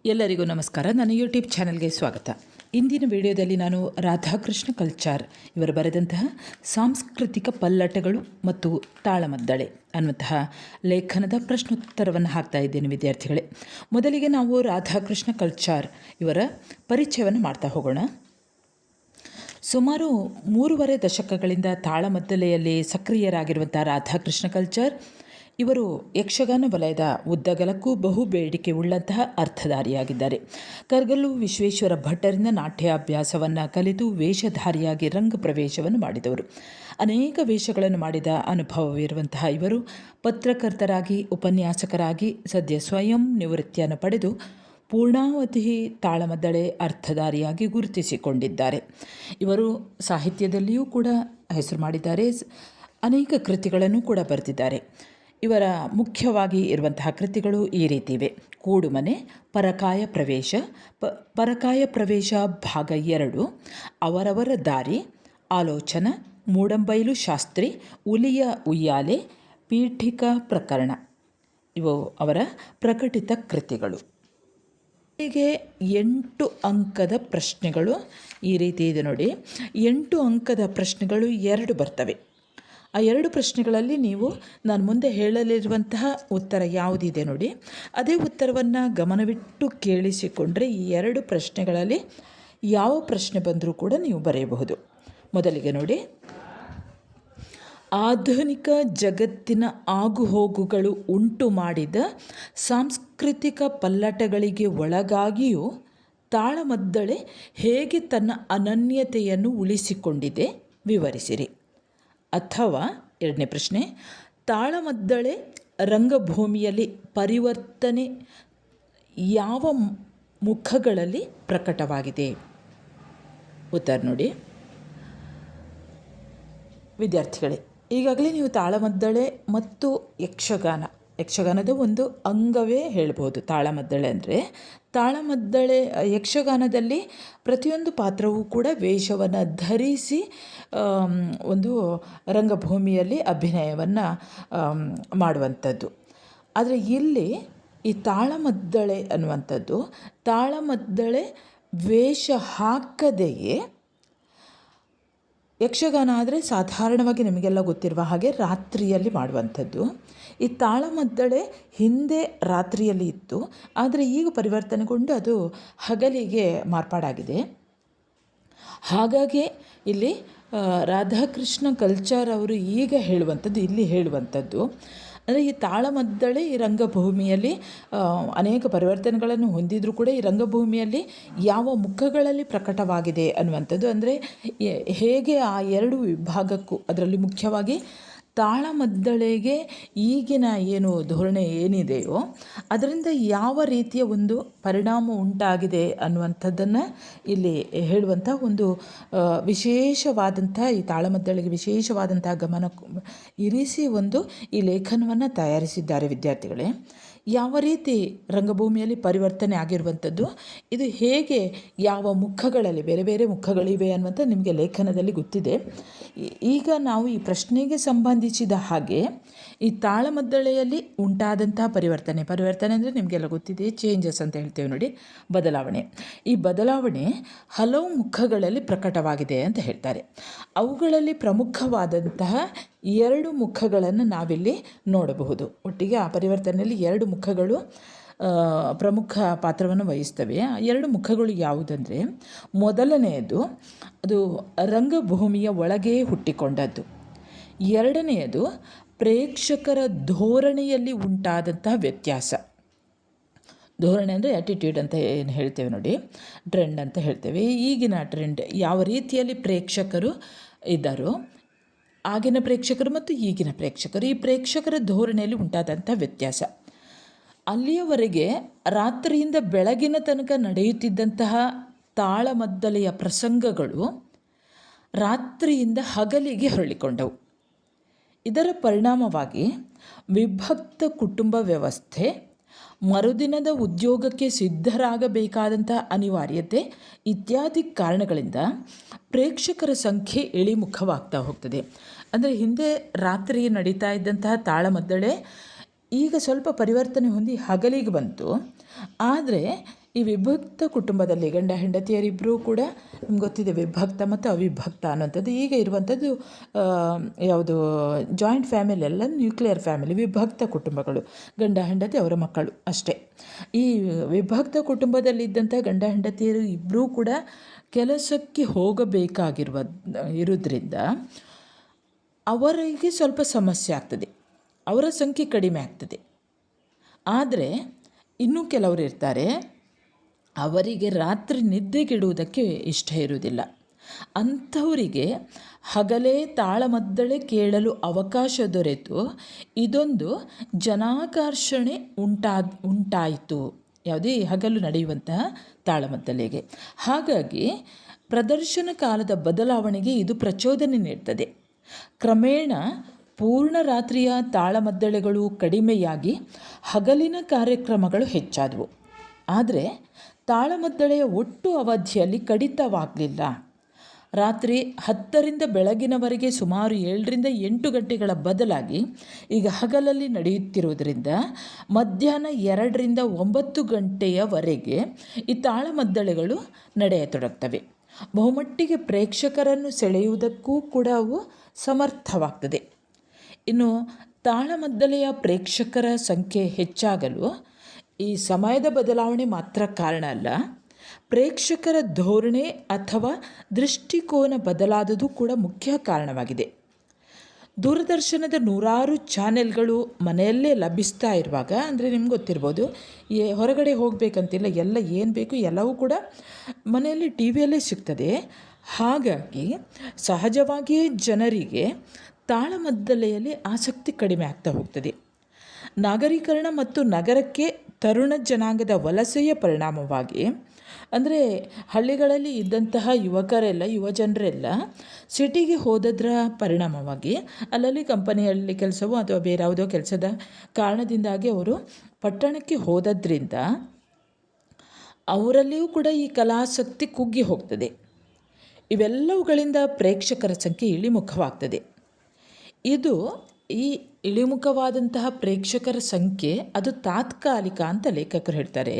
ಎಲ್ಲರಿಗೂ ನಮಸ್ಕಾರ. ನನ್ನ ಯೂಟ್ಯೂಬ್ ಚಾನಲ್ಗೆ ಸ್ವಾಗತ. ಇಂದಿನ ವಿಡಿಯೋದಲ್ಲಿ ನಾನು ರಾಧಾಕೃಷ್ಣ ಕಲ್ಚಾರ್ ಇವರು ಬರೆದಂತಹ ಸಾಂಸ್ಕೃತಿಕ ಪಲ್ಲಟಗಳು ಮತ್ತು ತಾಳಮದ್ದಳೆ ಅನ್ನುವಂತಹ ಲೇಖನದ ಪ್ರಶ್ನೋತ್ತರವನ್ನು ಹಾಕ್ತಾ ಇದ್ದೇನೆ ವಿದ್ಯಾರ್ಥಿಗಳೇ. ಮೊದಲಿಗೆ ನಾವು ರಾಧಾಕೃಷ್ಣ ಕಲ್ಚಾರ್ ಇವರ ಪರಿಚಯವನ್ನು ಮಾಡ್ತಾ ಹೋಗೋಣ. ಸುಮಾರು 3.5 ದಶಕಗಳಿಂದ ತಾಳಮದ್ದಲೆಯಲ್ಲಿ ಸಕ್ರಿಯರಾಗಿರುವಂಥ ರಾಧಾಕೃಷ್ಣ ಕಲ್ಚಾರ್ ಇವರು ಯಕ್ಷಗಾನ ವಲಯದ ಉದ್ದಗಲಕ್ಕೂ ಬಹು ಬೇಡಿಕೆ ಉಳ್ಳಂತಹ ಅರ್ಥಧಾರಿಯಾಗಿದ್ದಾರೆ. ಕರ್ಗಲ್ಲು ವಿಶ್ವೇಶ್ವರ ಭಟ್ಟರಿಂದ ನಾಟ್ಯಾಭ್ಯಾಸವನ್ನು ಕಲಿತು ವೇಷಧಾರಿಯಾಗಿ ರಂಗ ಪ್ರವೇಶವನ್ನು ಮಾಡಿದವರು. ಅನೇಕ ವೇಷಗಳನ್ನು ಮಾಡಿದ ಅನುಭವವಿರುವಂತಹ ಇವರು ಪತ್ರಕರ್ತರಾಗಿ, ಉಪನ್ಯಾಸಕರಾಗಿ ಸದ್ಯ ಸ್ವಯಂ ನಿವೃತ್ತಿಯನ್ನು ಪಡೆದು ಪೂರ್ಣಾವಧಿ ತಾಳಮದ್ದಳೆ ಅರ್ಥಧಾರಿಯಾಗಿ ಗುರುತಿಸಿಕೊಂಡಿದ್ದಾರೆ. ಇವರು ಸಾಹಿತ್ಯದಲ್ಲಿಯೂ ಕೂಡ ಹೆಸರು ಮಾಡಿದ್ದಾರೆ. ಅನೇಕ ಕೃತಿಗಳನ್ನು ಕೂಡ ಬರೆದಿದ್ದಾರೆ. ಇವರ ಮುಖ್ಯವಾಗಿ ಇರುವಂತಹ ಕೃತಿಗಳು ಈ ರೀತಿ ಇವೆ: ಕೂಡುಮನೆ, ಪರಕಾಯ ಪ್ರವೇಶ, ಪರಕಾಯ ಪ್ರವೇಶ ಭಾಗ 2, ಅವರವರ ದಾರಿ, ಆಲೋಚನ, ಮೂಡಂಬೈಲು ಶಾಸ್ತ್ರಿ, ಉಲಿಯ ಉಯ್ಯಾಲೆ, ಪೀಠಿಕಾ ಪ್ರಕರಣ ಇವು ಅವರ ಪ್ರಕಟಿತ ಕೃತಿಗಳು. ಹೀಗೆ 8 ಅಂಕದ ಪ್ರಶ್ನೆಗಳು ಈ ರೀತಿ ಇದೆ ನೋಡಿ. 8 ಅಂಕದ ಪ್ರಶ್ನೆಗಳು 2 ಬರ್ತವೆ. ಆ 2 ಪ್ರಶ್ನೆಗಳಲ್ಲಿ ನೀವು ನಾನು ಮುಂದೆ ಹೇಳಲಿರುವಂತಹ ಉತ್ತರ ಯಾವುದಿದೆ ನೋಡಿ, ಅದೇ ಉತ್ತರವನ್ನು ಗಮನವಿಟ್ಟು ಕೇಳಿಸಿಕೊಂಡ್ರೆ ಈ 2 ಪ್ರಶ್ನೆಗಳಲ್ಲಿ ಯಾವ ಪ್ರಶ್ನೆ ಬಂದರೂ ಕೂಡ ನೀವು ಬರೆಯಬಹುದು. ಮೊದಲಿಗೆ ನೋಡಿ, ಆಧುನಿಕ ಜಗತ್ತಿನ ಆಗುಹೋಗುಗಳು ಉಂಟು ಮಾಡಿದ ಸಾಂಸ್ಕೃತಿಕ ಪಲ್ಲಟಗಳಿಗೆ ಒಳಗಾಗಿಯೂ ತಾಳಮದ್ದಳೆ ಹೇಗೆ ತನ್ನ ಅನನ್ಯತೆಯನ್ನು ಉಳಿಸಿಕೊಂಡಿದೆ ವಿವರಿಸಿರಿ. ಅಥವಾ 2ನೇ ಪ್ರಶ್ನೆ, ತಾಳಮದ್ದಳೆ ರಂಗಭೂಮಿಯಲ್ಲಿ ಪರಿವರ್ತನೆ ಯಾವ ಮುಖಗಳಲ್ಲಿ ಪ್ರಕಟವಾಗಿದೆ? ಉತ್ತರ ನೋಡಿ ವಿದ್ಯಾರ್ಥಿಗಳೇ. ಈಗಾಗಲೇ ನೀವು ತಾಳಮದ್ದಳೆ ಮತ್ತು ಯಕ್ಷಗಾನದ ಒಂದು ಅಂಗವೇ ಹೇಳ್ಬೋದು ತಾಳಮದ್ದಳೆ ಅಂದರೆ. ತಾಳಮದ್ದಳೆ ಯಕ್ಷಗಾನದಲ್ಲಿ ಪ್ರತಿಯೊಂದು ಪಾತ್ರವೂ ಕೂಡ ವೇಷವನ್ನು ಧರಿಸಿ ಒಂದು ರಂಗಭೂಮಿಯಲ್ಲಿ ಅಭಿನಯವನ್ನು ಮಾಡುವಂಥದ್ದು. ಆದರೆ ಇಲ್ಲಿ ಈ ತಾಳಮದ್ದಳೆ ಅನ್ನುವಂಥದ್ದು ತಾಳಮದ್ದಳೆ ವೇಷ ಹಾಕದೆಯೇ, ಯಕ್ಷಗಾನ ಆದರೆ ಸಾಧಾರಣವಾಗಿ ನಿಮಗೆಲ್ಲ ಗೊತ್ತಿರುವ ಹಾಗೆ ರಾತ್ರಿಯಲ್ಲಿ ಮಾಡುವಂಥದ್ದು. ಈ ತಾಳಮದ್ದಳೆ ಹಿಂದೆ ರಾತ್ರಿಯಲ್ಲಿ ಇತ್ತು, ಆದರೆ ಈಗ ಪರಿವರ್ತನೆಗೊಂಡು ಅದು ಹಗಲಿಗೆ ಮಾರ್ಪಾಡಾಗಿದೆ. ಹಾಗಾಗಿ ಇಲ್ಲಿ ರಾಧಾಕೃಷ್ಣ ಕಲ್ಚಾರ್ ಅವರು ಈಗ ಇಲ್ಲಿ ಹೇಳುವಂಥದ್ದು ಅಂದರೆ ಈ ತಾಳಮದ್ದಳೆ ಈ ರಂಗಭೂಮಿಯಲ್ಲಿ ಅನೇಕ ಪರಿವರ್ತನೆಗಳನ್ನು ಹೊಂದಿದ್ರೂ ಕೂಡ ಈ ರಂಗಭೂಮಿಯಲ್ಲಿ ಯಾವ ಮುಖಗಳಲ್ಲಿ ಪ್ರಕಟವಾಗಿದೆ ಅನ್ನುವಂಥದ್ದು. ಅಂದರೆ ಹೇಗೆ ಆ 2 ವಿಭಾಗಕ್ಕೂ, ಅದರಲ್ಲಿ ಮುಖ್ಯವಾಗಿ ತಾಳಮದ್ದಳೆಗೆ ಈಗಿನ ಏನು ಧೋರಣೆ ಏನಿದೆಯೋ ಅದರಿಂದ ಯಾವ ರೀತಿಯ ಒಂದು ಪರಿಣಾಮ ಉಂಟಾಗಿದೆ ಅನ್ನುವಂಥದ್ದನ್ನು ಇಲ್ಲಿ ಹೇಳುವಂಥ ಒಂದು ವಿಶೇಷವಾದಂಥ, ಈ ತಾಳಮದ್ದಳೆಗೆ ವಿಶೇಷವಾದಂಥ ಗಮನ ಇರಿಸಿ ಒಂದು ಈ ಲೇಖನವನ್ನು ತಯಾರಿಸಿದ್ದಾರೆ ವಿದ್ಯಾರ್ಥಿಗಳೇ. ಯಾವ ರೀತಿ ರಂಗಭೂಮಿಯಲ್ಲಿ ಪರಿವರ್ತನೆ ಆಗಿರುವಂಥದ್ದು, ಇದು ಹೇಗೆ ಯಾವ ಮುಖಗಳಲ್ಲಿ ಬೇರೆ ಬೇರೆ ಮುಖಗಳಿವೆ ಅನ್ನುವಂಥ ನಿಮಗೆ ಲೇಖನದಲ್ಲಿ ಗೊತ್ತಿದೆ. ಈಗ ನಾವು ಈ ಪ್ರಶ್ನೆಗೆ ಸಂಬಂಧಿಸಿದ ಹಾಗೆ ಈ ತಾಳಮದ್ದಳೆಯಲ್ಲಿ ಉಂಟಾದಂತಹ ಪರಿವರ್ತನೆ ಅಂದರೆ ನಿಮಗೆಲ್ಲ ಗೊತ್ತಿದೆ, ಚೇಂಜಸ್ ಅಂತ ಹೇಳ್ತೇವೆ ನೋಡಿ, ಬದಲಾವಣೆ. ಈ ಬದಲಾವಣೆ ಹಲವು ಮುಖಗಳಲ್ಲಿ ಪ್ರಕಟವಾಗಿದೆ ಅಂತ ಹೇಳ್ತಾರೆ. ಅವುಗಳಲ್ಲಿ ಪ್ರಮುಖವಾದಂತಹ 2 ಮುಖಗಳನ್ನು ನಾವಿಲ್ಲಿ ನೋಡಬಹುದು. ಒಟ್ಟಿಗೆ ಆ ಪರಿವರ್ತನೆಯಲ್ಲಿ 2 ಮುಖಗಳು ಪ್ರಮುಖ ಪಾತ್ರವನ್ನು ವಹಿಸ್ತವೆ. 2 ಮುಖಗಳು ಯಾವುದಂದರೆ, ಮೊದಲನೆಯದು ಅದು ರಂಗಭೂಮಿಯ ಒಳಗೇ ಹುಟ್ಟಿಕೊಂಡದ್ದು. 2ನೆಯದು ಪ್ರೇಕ್ಷಕರ ಧೋರಣೆಯಲ್ಲಿ ಉಂಟಾದಂತಹ ವ್ಯತ್ಯಾಸ. ಧೋರಣೆ ಅಂದರೆ ಆ್ಯಟಿಟ್ಯೂಡ್ ಅಂತ ಏನು ಹೇಳ್ತೇವೆ ನೋಡಿ, ಟ್ರೆಂಡ್ ಅಂತ ಹೇಳ್ತೇವೆ. ಈಗಿನ ಟ್ರೆಂಡ್ ಯಾವ ರೀತಿಯಲ್ಲಿ ಪ್ರೇಕ್ಷಕರು ಇದ್ದಾರೋ, ಆಗಿನ ಪ್ರೇಕ್ಷಕರು ಮತ್ತು ಈಗಿನ ಪ್ರೇಕ್ಷಕರು, ಈ ಪ್ರೇಕ್ಷಕರ ಧೋರಣೆಯಲ್ಲಿ ಉಂಟಾದಂಥ ವ್ಯತ್ಯಾಸ. ಅಲ್ಲಿಯವರೆಗೆ ರಾತ್ರಿಯಿಂದ ಬೆಳಗಿನ ತನಕ ನಡೆಯುತ್ತಿದ್ದಂತಹ ತಾಳಮದ್ದಲೆಯ ಪ್ರಸಂಗಗಳು ರಾತ್ರಿಯಿಂದ ಹಗಲಿಗೆ ಹೊರಳಿಕೊಂಡವು. ಇದರ ಪರಿಣಾಮವಾಗಿ ವಿಭಕ್ತ ಕುಟುಂಬ ವ್ಯವಸ್ಥೆ, ಮರುದಿನದ ಉದ್ಯೋಗಕ್ಕೆ ಸಿದ್ಧರಾಗಬೇಕಾದಂಥ ಅನಿವಾರ್ಯತೆ ಇತ್ಯಾದಿ ಕಾರಣಗಳಿಂದ ಪ್ರೇಕ್ಷಕರ ಸಂಖ್ಯೆ ಇಳಿಮುಖವಾಗ್ತಾ ಹೋಗ್ತದೆ. ಅಂದರೆ ಹಿಂದೆ ರಾತ್ರಿ ನಡೀತಾ ಇದ್ದಂತಹ ತಾಳಮದ್ದಳೆ ಈಗ ಸ್ವಲ್ಪ ಪರಿವರ್ತನೆ ಹೊಂದಿ ಹಗಲಿಗೆ ಬಂತು. ಆದರೆ ಈ ವಿಭಕ್ತ ಕುಟುಂಬದಲ್ಲಿ ಗಂಡ ಹೆಂಡತಿಯರಿಬ್ಬರೂ ಕೂಡ ನಿಮ್ಗೆ ಗೊತ್ತಿದೆ, ವಿಭಕ್ತ ಮತ್ತು ಅವಿಭಕ್ತ ಅನ್ನೋಂಥದ್ದು. ಈಗ ಇರುವಂಥದ್ದು ಯಾವುದು ಜಾಯಿಂಟ್ ಫ್ಯಾಮಿಲಿ ಅಲ್ಲ, ನ್ಯೂಕ್ಲಿಯರ್ ಫ್ಯಾಮಿಲಿ. ವಿಭಕ್ತ ಕುಟುಂಬಗಳು ಗಂಡ ಹೆಂಡತಿ ಅವರ ಮಕ್ಕಳು ಅಷ್ಟೇ. ಈ ವಿಭಕ್ತ ಕುಟುಂಬದಲ್ಲಿದ್ದಂಥ ಗಂಡ ಹೆಂಡತಿಯರು ಇಬ್ಬರೂ ಕೂಡ ಕೆಲಸಕ್ಕೆ ಇರೋದ್ರಿಂದ ಅವರಿಗೆ ಸ್ವಲ್ಪ ಸಮಸ್ಯೆ ಆಗ್ತದೆ, ಅವರ ಸಂಖ್ಯೆ ಕಡಿಮೆ ಆಗ್ತದೆ. ಆದರೆ ಇನ್ನೂ ಕೆಲವರು ಇರ್ತಾರೆ, ಅವರಿಗೆ ರಾತ್ರಿ ನಿದ್ದೆಗೆಡುವುದಕ್ಕೆ ಇಷ್ಟ ಇರುವುದಿಲ್ಲ. ಅಂಥವರಿಗೆ ಹಗಲೇ ತಾಳಮದ್ದಳೆ ಕೇಳಲು ಅವಕಾಶ ದೊರೆತು ಇದೊಂದು ಜನಾಕರ್ಷಣೆ ಉಂಟಾಯಿತು, ಯಾವುದೇ ಹಗಲು ನಡೆಯುವಂತಹ ತಾಳಮದ್ದಳೆಗೆ. ಹಾಗಾಗಿ ಪ್ರದರ್ಶನ ಕಾಲದ ಬದಲಾವಣೆಗೆ ಇದು ಪ್ರಚೋದನೆ ನೀಡ್ತದೆ. ಕ್ರಮೇಣ ಪೂರ್ಣ ರಾತ್ರಿಯ ತಾಳಮದ್ದಳೆಗಳು ಕಡಿಮೆಯಾಗಿ ಹಗಲಿನ ಕಾರ್ಯಕ್ರಮಗಳು ಹೆಚ್ಚಾದವು. ಆದರೆ ತಾಳಮದ್ದಳೆಯ ಒಟ್ಟು ಅವಧಿಯಲ್ಲಿ ಕಡಿತವಾಗಲಿಲ್ಲ. ರಾತ್ರಿ 10ರಿಂದ ಬೆಳಗಿನವರೆಗೆ ಸುಮಾರು 7ರಿಂದ 8 ಗಂಟೆಗಳ ಬದಲಾಗಿ ಈಗ ಹಗಲಲ್ಲಿ ನಡೆಯುತ್ತಿರುವುದರಿಂದ ಮಧ್ಯಾಹ್ನ 2ರಿಂದ 9 ಗಂಟೆಯವರೆಗೆ ಈ ತಾಳಮದ್ದಳೆಗಳು ನಡೆಯತೊಡಗ್ತವೆ. ಬಹುಮಟ್ಟಿಗೆ ಪ್ರೇಕ್ಷಕರನ್ನು ಸೆಳೆಯುವುದಕ್ಕೂ ಕೂಡ ಅವು ಸಮರ್ಥವಾಗ್ತದೆ. ಇನ್ನು ತಾಳಮದ್ದಳೆಯ ಪ್ರೇಕ್ಷಕರ ಸಂಖ್ಯೆ ಹೆಚ್ಚಾಗಲು ಈ ಸಮಯದ ಬದಲಾವಣೆ ಮಾತ್ರ ಕಾರಣ ಅಲ್ಲ, ಪ್ರೇಕ್ಷಕರ ಧೋರಣೆ ಅಥವಾ ದೃಷ್ಟಿಕೋನ ಬದಲಾದುದು ಕೂಡ ಮುಖ್ಯ ಕಾರಣವಾಗಿದೆ. ದೂರದರ್ಶನದ ನೂರಾರು ಚಾನೆಲ್ಗಳು ಮನೆಯಲ್ಲೇ ಲಭಿಸ್ತಾ ಇರುವಾಗ, ಅಂದರೆ ನಿಮ್ಗೆ ಗೊತ್ತಿರ್ಬೋದು, ಹೊರಗಡೆ ಹೋಗಬೇಕಂತಿಲ್ಲ, ಎಲ್ಲ ಏನು ಬೇಕು ಎಲ್ಲವೂ ಕೂಡ ಮನೆಯಲ್ಲಿ ಟಿ ವಿಯಲ್ಲೇ ಸಿಗ್ತದೆ. ಹಾಗಾಗಿ ಸಹಜವಾಗಿಯೇ ಜನರಿಗೆ ತಾಳಮದ್ದಳೆಯಲ್ಲಿ ಆಸಕ್ತಿ ಕಡಿಮೆ ಆಗ್ತಾ ಹೋಗ್ತದೆ. ನಾಗರೀಕರಣ ಮತ್ತು ನಗರಕ್ಕೆ ತರುಣ ಜನಾಂಗದ ವಲಸೆಯ ಪರಿಣಾಮವಾಗಿ, ಅಂದರೆ ಹಳ್ಳಿಗಳಲ್ಲಿ ಇದ್ದಂತಹ ಯುವಜನರೆಲ್ಲ ಸಿಟಿಗೆ ಹೋದದ್ರ ಪರಿಣಾಮವಾಗಿ ಅಲ್ಲಲ್ಲಿ ಕಂಪನಿಯಲ್ಲಿ ಕೆಲಸವೋ ಅಥವಾ ಬೇರೆ ಯಾವುದೋ ಕೆಲಸದ ಕಾರಣದಿಂದಾಗಿ ಅವರು ಪಟ್ಟಣಕ್ಕೆ ಹೋದದ್ರಿಂದ ಅವರಲ್ಲಿಯೂ ಕೂಡ ಈ ಕಲಾಸಕ್ತಿ ಕುಗ್ಗಿ ಹೋಗ್ತದೆ. ಇವೆಲ್ಲವುಗಳಿಂದ ಪ್ರೇಕ್ಷಕರ ಸಂಖ್ಯೆ ಇಳಿಮುಖವಾಗ್ತದೆ. ಈ ಇಳಿಮುಖವಾದಂತಹ ಪ್ರೇಕ್ಷಕರ ಸಂಖ್ಯೆ ಅದು ತಾತ್ಕಾಲಿಕ ಅಂತ ಲೇಖಕರು ಹೇಳ್ತಾರೆ.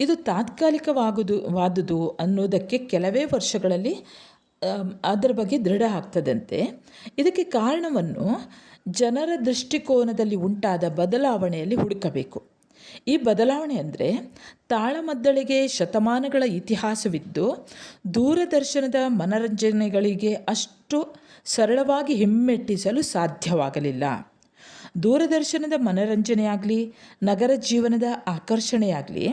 ಇದು ತಾತ್ಕಾಲಿಕವಾದುದು ಅನ್ನೋದಕ್ಕೆ ಕೆಲವೇ ವರ್ಷಗಳಲ್ಲಿ ಅದರ ಬಗ್ಗೆ ದೃಢ ಆಗ್ತದಂತೆ. ಇದಕ್ಕೆ ಕಾರಣವನ್ನು ಜನರ ದೃಷ್ಟಿಕೋನದಲ್ಲಿ ಉಂಟಾದ ಬದಲಾವಣೆಯಲ್ಲಿ ಹುಡುಕಬೇಕು. ಈ ಬದಲಾವಣೆ ಅಂದರೆ ತಾಳಮದ್ದಳೆಗೆ ಶತಮಾನಗಳ ಇತಿಹಾಸವಿದ್ದು ದೂರದರ್ಶನದ ಮನರಂಜನೆಗಳಿಗೆ ಅಷ್ಟು ಸರಳವಾಗಿ ಹಿಮ್ಮೆಟ್ಟಿಸಲು ಸಾಧ್ಯವಾಗಲಿಲ್ಲ. ದೂರದರ್ಶನದ ಮನರಂಜನೆಯಾಗಲಿ, ನಗರ ಜೀವನದ ಆಕರ್ಷಣೆಯಾಗಲಿ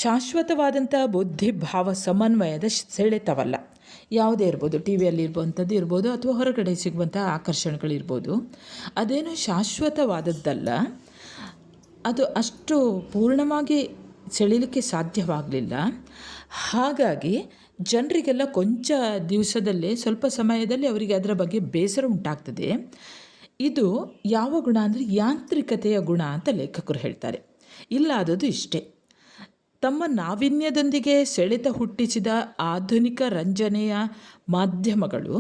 ಶಾಶ್ವತವಾದಂಥ ಬುದ್ಧಿಭಾವ ಸಮನ್ವಯದ ಸೆಳೆತವಲ್ಲ. ಯಾವುದೇ ಇರ್ಬೋದು, ಟಿ ವಿಯಲ್ಲಿರುವಂಥದ್ದು ಇರ್ಬೋದು ಅಥವಾ ಹೊರಗಡೆ ಸಿಗುವಂಥ ಆಕರ್ಷಣೆಗಳಿರ್ಬೋದು, ಅದೇನು ಶಾಶ್ವತವಾದದ್ದಲ್ಲ. ಅದು ಅಷ್ಟು ಪೂರ್ಣವಾಗಿ ಸೆಳೀಲಿಕ್ಕೆ ಸಾಧ್ಯವಾಗಲಿಲ್ಲ. ಹಾಗಾಗಿ ಜನರಿಗೆಲ್ಲ ಕೊಂಚ ದಿವಸದಲ್ಲೇ, ಸ್ವಲ್ಪ ಸಮಯದಲ್ಲಿ ಅವರಿಗೆ ಅದರ ಬಗ್ಗೆ ಬೇಸರ ಉಂಟಾಗ್ತದೆ. ಇದು ಯಾವ ಗುಣ ಅಂದರೆ ಯಾಂತ್ರಿಕತೆಯ ಗುಣ ಅಂತ ಲೇಖಕರು ಹೇಳ್ತಾರೆ. ಇಲ್ಲ ಆದದ್ದು ಇಷ್ಟೇ, ತಮ್ಮ ನಾವೀನ್ಯದೊಂದಿಗೆ ಸೆಳೆತ ಹುಟ್ಟಿಸಿದ ಆಧುನಿಕ ರಂಜನೆಯ ಮಾಧ್ಯಮಗಳು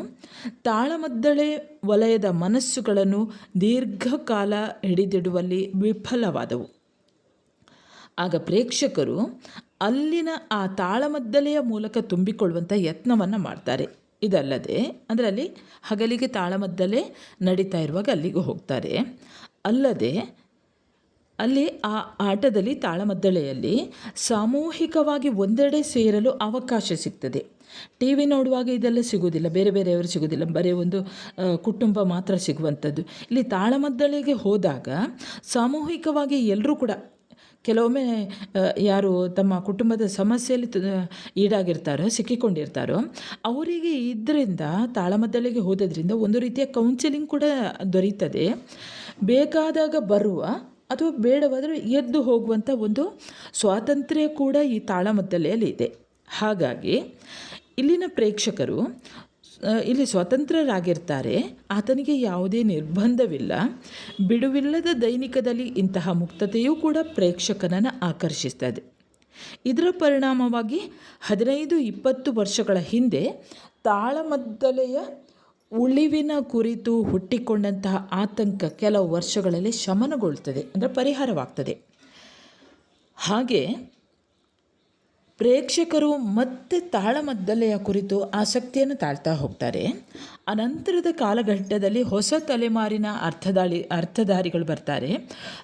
ತಾಳಮದ್ದಳೆ ವಲಯದ ಮನಸ್ಸುಗಳನ್ನು ದೀರ್ಘಕಾಲ ಹಿಡಿದಿಡುವಲ್ಲಿ ವಿಫಲವಾದವು. ಆಗ ಪ್ರೇಕ್ಷಕರು ಅಲ್ಲಿನ ಆ ತಾಳಮದ್ದಳೆಯ ಮೂಲಕ ತುಂಬಿಕೊಳ್ಳುವಂಥ ಯತ್ನವನ್ನು ಮಾಡ್ತಾರೆ. ಇದಲ್ಲದೆ, ಅಂದರೆ ಅಲ್ಲಿ ಹಗಲಿಗೆ ತಾಳಮದ್ದಳೆ ನಡೀತಾ ಇರುವಾಗ ಅಲ್ಲಿಗೂ ಹೋಗ್ತಾರೆ. ಅಲ್ಲದೆ ಅಲ್ಲಿ ಆ ಆಟದಲ್ಲಿ, ತಾಳಮದ್ದಳೆಯಲ್ಲಿ ಸಾಮೂಹಿಕವಾಗಿ ಒಂದೆಡೆ ಸೇರಲು ಅವಕಾಶ ಸಿಗ್ತದೆ. ಟಿ ವಿ ನೋಡುವಾಗ ಇದೆಲ್ಲ ಸಿಗೋದಿಲ್ಲ, ಬೇರೆಯವರು ಸಿಗೋದಿಲ್ಲ, ಬರೀ ಒಂದು ಕುಟುಂಬ ಮಾತ್ರ ಸಿಗುವಂಥದ್ದು. ಇಲ್ಲಿ ತಾಳಮದ್ದಳೆಗೆ ಹೋದಾಗ ಸಾಮೂಹಿಕವಾಗಿ ಎಲ್ಲರೂ ಕೂಡ, ಕೆಲವೊಮ್ಮೆ ಯಾರು ತಮ್ಮ ಕುಟುಂಬದ ಸಮಸ್ಯೆಯಲ್ಲಿ ಈಡಾಗಿರ್ತಾರೋ, ಸಿಕ್ಕಿಕೊಂಡಿರ್ತಾರೋ, ಅವರಿಗೆ ಇದರಿಂದ ತಾಳಮದ್ದಳೆಗೆ ಹೋದದ್ರಿಂದ ಒಂದು ರೀತಿಯ ಕೌನ್ಸಿಲಿಂಗ್ ಕೂಡ ದೊರೀತದೆ. ಬೇಕಾದಾಗ ಬರುವ ಅಥವಾ ಬೇಡವಾದರೆ ಎದ್ದು ಹೋಗುವಂಥ ಒಂದು ಸ್ವಾತಂತ್ರ್ಯ ಕೂಡ ಈ ತಾಳಮದ್ದಳೆಯಲ್ಲಿ ಇದೆ. ಹಾಗಾಗಿ ಇಲ್ಲಿನ ಪ್ರೇಕ್ಷಕರು ಇಲ್ಲಿ ಸ್ವತಂತ್ರರಾಗಿರ್ತಾರೆ. ಆತನಿಗೆ ಯಾವುದೇ ನಿರ್ಬಂಧವಿಲ್ಲ. ಬಿಡುವಿಲ್ಲದ ದೈನಿಕದಲ್ಲಿ ಇಂತಹ ಮುಕ್ತತೆಯೂ ಕೂಡ ಪ್ರೇಕ್ಷಕನನ್ನು ಆಕರ್ಷಿಸ್ತದೆ. ಇದರ ಪರಿಣಾಮವಾಗಿ 15-20 ವರ್ಷಗಳ ಹಿಂದೆ ತಾಳಮದ್ದಳೆಯ ಉಳಿವಿನ ಕುರಿತು ಹುಟ್ಟಿಕೊಂಡಂತಹ ಆತಂಕ ಕೆಲವು ವರ್ಷಗಳಲ್ಲಿ ಶಮನಗೊಳ್ತದೆ, ಅಂದರೆ ಪರಿಹಾರವಾಗ್ತದೆ. ಹಾಗೆ ಪ್ರೇಕ್ಷಕರು ಮತ್ತೆ ತಾಳಮದ್ದಲೆಯ ಕುರಿತು ಆಸಕ್ತಿಯನ್ನು ತಾಳ್ತಾ ಹೋಗ್ತಾರೆ. ಅನಂತರದ ಕಾಲಘಟ್ಟದಲ್ಲಿ ಹೊಸ ತಲೆಮಾರಿನ ಅರ್ಥಧಾರಿಗಳು ಬರ್ತಾರೆ.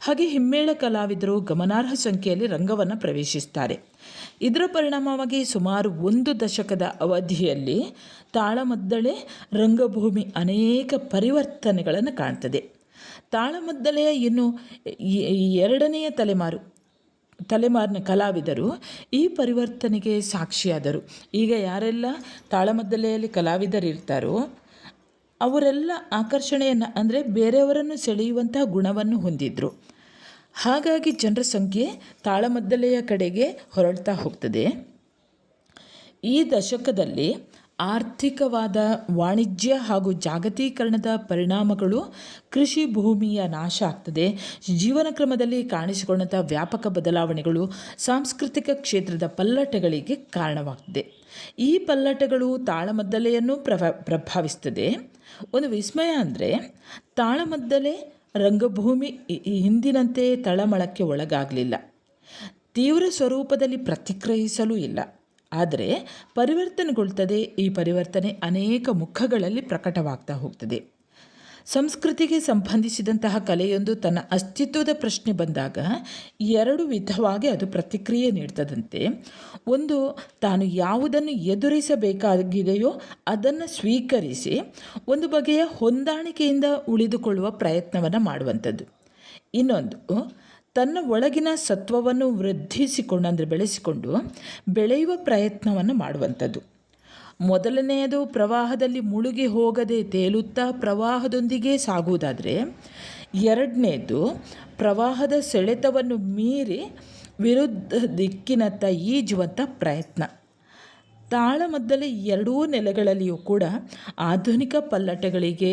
ಹಾಗೆ ಹಿಮ್ಮೇಳ ಕಲಾವಿದರು ಗಮನಾರ್ಹ ಸಂಖ್ಯೆಯಲ್ಲಿ ರಂಗವನ್ನು ಪ್ರವೇಶಿಸ್ತಾರೆ. ಇದರ ಪರಿಣಾಮವಾಗಿ ಸುಮಾರು 1 ದಶಕದ ಅವಧಿಯಲ್ಲಿ ತಾಳಮದ್ದಳೆ ರಂಗಭೂಮಿ ಅನೇಕ ಪರಿವರ್ತನೆಗಳನ್ನು ಕಾಣ್ತದೆ. ತಾಳಮದ್ದಳೆಯ ಇನ್ನು 2ನೇ ತಲೆಮಾರಿನ ಕಲಾವಿದರು ಈ ಪರಿವರ್ತನೆಗೆ ಸಾಕ್ಷಿಯಾದರು. ಈಗ ಯಾರೆಲ್ಲ ತಾಳಮದ್ದಲೆಯಲ್ಲಿ ಕಲಾವಿದರಿರ್ತಾರೋ ಅವರೆಲ್ಲ ಆಕರ್ಷಣೆಯನ್ನು ಅಂದರೆ ಬೇರೆಯವರನ್ನು ಸೆಳೆಯುವಂತಹ ಗುಣವನ್ನು ಹೊಂದಿದ್ರು. ಹಾಗಾಗಿ ಜನರ ಸಂಖ್ಯೆ ತಾಳಮದ್ದಲೆಯ ಕಡೆಗೆ ಹೊರಡ್ತಾ ಹೋಗ್ತದೆ. ಈ ದಶಕದಲ್ಲಿ ಆರ್ಥಿಕವಾದ ವಾಣಿಜ್ಯ ಹಾಗೂ ಜಾಗತೀಕರಣದ ಪರಿಣಾಮಗಳು ಕೃಷಿ ಭೂಮಿಯ ನಾಶ ಆಗ್ತದೆ. ಜೀವನ ಕ್ರಮದಲ್ಲಿ ಕಾಣಿಸಿಕೊಂಡಂಥ ವ್ಯಾಪಕ ಬದಲಾವಣೆಗಳು ಸಾಂಸ್ಕೃತಿಕ ಕ್ಷೇತ್ರದ ಪಲ್ಲಟಗಳಿಗೆ ಕಾರಣವಾಗ್ತದೆ. ಈ ಪಲ್ಲಟಗಳು ತಾಳಮದ್ದಲೆಯನ್ನು ಪ್ರಭಾವಿಸ್ತದೆ. ಒಂದು ವಿಸ್ಮಯ ಅಂದರೆ ತಾಳಮದ್ದಲೆ ರಂಗಭೂಮಿ ಹಿಂದಿನಂತೆ ತಳಮಳಕ್ಕೆ ಒಳಗಾಗಲಿಲ್ಲ, ತೀವ್ರ ಸ್ವರೂಪದಲ್ಲಿ ಪ್ರತಿಕ್ರಿಯಿಸಲೂ ಇಲ್ಲ. ಆದರೆ ಪರಿವರ್ತನೆಗೊಳ್ತದೆ. ಈ ಪರಿವರ್ತನೆ ಅನೇಕ ಮುಖಗಳಲ್ಲಿ ಪ್ರಕಟವಾಗ್ತಾ ಹೋಗ್ತದೆ. ಸಂಸ್ಕೃತಿಗೆ ಸಂಬಂಧಿಸಿದಂತಹ ಕಲೆಯೊಂದು ತನ್ನ ಅಸ್ತಿತ್ವದ ಪ್ರಶ್ನೆ ಬಂದಾಗ 2 ವಿಧವಾಗಿ ಅದು ಪ್ರತಿಕ್ರಿಯೆ ನೀಡ್ತದಂತೆ. ಒಂದು, ತಾನು ಯಾವುದನ್ನು ಎದುರಿಸಬೇಕಾಗಿದೆಯೋ ಅದನ್ನು ಸ್ವೀಕರಿಸಿ ಒಂದು ಬಗೆಯ ಹೊಂದಾಣಿಕೆಯಿಂದ ಉಳಿದುಕೊಳ್ಳುವ ಪ್ರಯತ್ನವನ್ನು ಮಾಡುವಂಥದ್ದು. ಇನ್ನೊಂದು, ತನ್ನ ಒಳಗಿನ ಸತ್ವವನ್ನು ಬೆಳೆಸಿಕೊಂಡು ಬೆಳೆಯುವ ಪ್ರಯತ್ನವನ್ನು ಮಾಡುವಂಥದ್ದು. ಮೊದಲನೆಯದು ಪ್ರವಾಹದಲ್ಲಿ ಮುಳುಗಿ ಹೋಗದೆ ತೇಲುತ್ತಾ ಪ್ರವಾಹದೊಂದಿಗೆ ಸಾಗುವುದಾದರೆ, 2ನೇದು ಪ್ರವಾಹದ ಸೆಳೆತವನ್ನು ಮೀರಿ ವಿರುದ್ಧ ದಿಕ್ಕಿನತ್ತ ಈಜುವಂಥ ಪ್ರಯತ್ನ. ತಾಳಮದ್ದಲೆ 2 ನೆಲೆಗಳಲ್ಲಿಯೂ ಕೂಡ ಆಧುನಿಕ ಪಲ್ಲಟಗಳಿಗೆ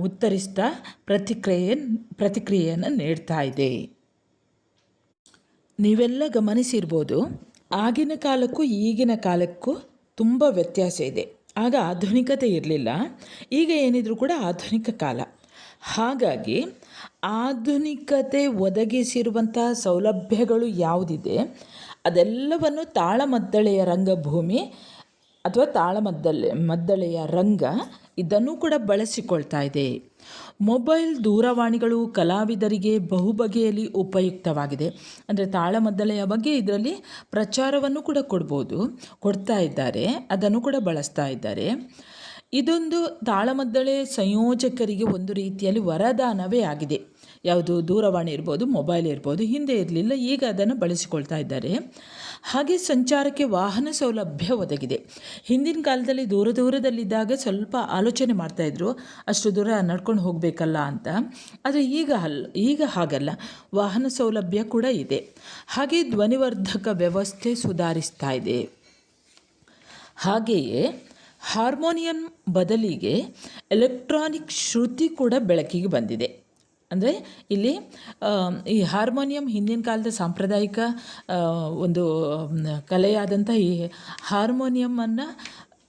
ಉತ್ತರಿಸ್ತಾ ಪ್ರತಿಕ್ರಿಯೆಯನ್ನು ನೀಡ್ತಾ ಇದೆ. ನೀವೆಲ್ಲ ಗಮನಿಸಿರ್ಬೋದು, ಆಗಿನ ಕಾಲಕ್ಕೂ ಈಗಿನ ಕಾಲಕ್ಕೂ ತುಂಬ ವ್ಯತ್ಯಾಸ ಇದೆ. ಆಗ ಆಧುನಿಕತೆ ಇರಲಿಲ್ಲ, ಈಗ ಏನಿದ್ರೂ ಕೂಡ ಆಧುನಿಕ ಕಾಲ. ಹಾಗಾಗಿ ಆಧುನಿಕತೆ ಒದಗಿಸಿರುವಂಥ ಸೌಲಭ್ಯಗಳು ಯಾವುದಿದೆ ಅದೆಲ್ಲವನ್ನು ತಾಳಮದ್ದಳೆಯ ರಂಗಭೂಮಿ ಅಥವಾ ತಾಳಮದ್ದಳೆಯ ರಂಗ ಇದನ್ನು ಕೂಡ ಬಳಸಿಕೊಳ್ತಾ ಇದೆ. ಮೊಬೈಲ್ ದೂರವಾಣಿಗಳು ಕಲಾವಿದರಿಗೆ ಬಹುಬಗೆಯಲ್ಲಿ ಉಪಯುಕ್ತವಾಗಿದೆ. ಅಂದರೆ ತಾಳಮದ್ದಳೆಯ ಬಗ್ಗೆ ಇದರಲ್ಲಿ ಪ್ರಚಾರವನ್ನು ಕೂಡ ಕೊಡ್ತಾ ಇದ್ದಾರೆ, ಅದನ್ನು ಕೂಡ ಬಳಸ್ತಾ ಇದ್ದಾರೆ. ಇದೊಂದು ತಾಳಮದ್ದಳೆ ಸಂಯೋಜಕರಿಗೆ ಒಂದು ರೀತಿಯಲ್ಲಿ ವರದಾನವೇ ಆಗಿದೆ. ಯಾವುದು, ದೂರವಾಣಿ ಇರ್ಬೋದು, ಮೊಬೈಲ್ ಇರ್ಬೋದು. ಹಿಂದೆ ಇರಲಿಲ್ಲ, ಈಗ ಅದನ್ನು ಬಳಸಿಕೊಳ್ತಾ ಇದ್ದಾರೆ. ಹಾಗೆ ಸಂಚಾರಕ್ಕೆ ವಾಹನ ಸೌಲಭ್ಯ ಒದಗಿದೆ. ಹಿಂದಿನ ಕಾಲದಲ್ಲಿ ದೂರದಲ್ಲಿದ್ದಾಗ ಸ್ವಲ್ಪ ಆಲೋಚನೆ ಮಾಡ್ತಾಯಿದ್ರು, ಅಷ್ಟು ದೂರ ನಡ್ಕೊಂಡು ಹೋಗಬೇಕಲ್ಲ ಅಂತ. ಆದರೆ ಈಗ ಹಾಗಲ್ಲ, ವಾಹನ ಸೌಲಭ್ಯ ಕೂಡ ಇದೆ. ಹಾಗೆ ಧ್ವನಿವರ್ಧಕ ವ್ಯವಸ್ಥೆ ಸುಧಾರಿಸ್ತಾ ಇದೆ. ಹಾಗೆಯೇ ಹಾರ್ಮೋನಿಯಂ ಬದಲಿಗೆ ಎಲೆಕ್ಟ್ರಾನಿಕ್ ಶ್ರುತಿ ಕೂಡ ಬೆಳಕಿಗೆ ಬಂದಿದೆ. ಅಂದರೆ ಇಲ್ಲಿ ಈ ಹಾರ್ಮೋನಿಯಂ ಹಿಂದಿನ ಕಾಲದ ಸಾಂಪ್ರದಾಯಿಕ ಒಂದು ಕಲೆಯಾದಂಥ ಈ ಹಾರ್ಮೋನಿಯಮನ್ನು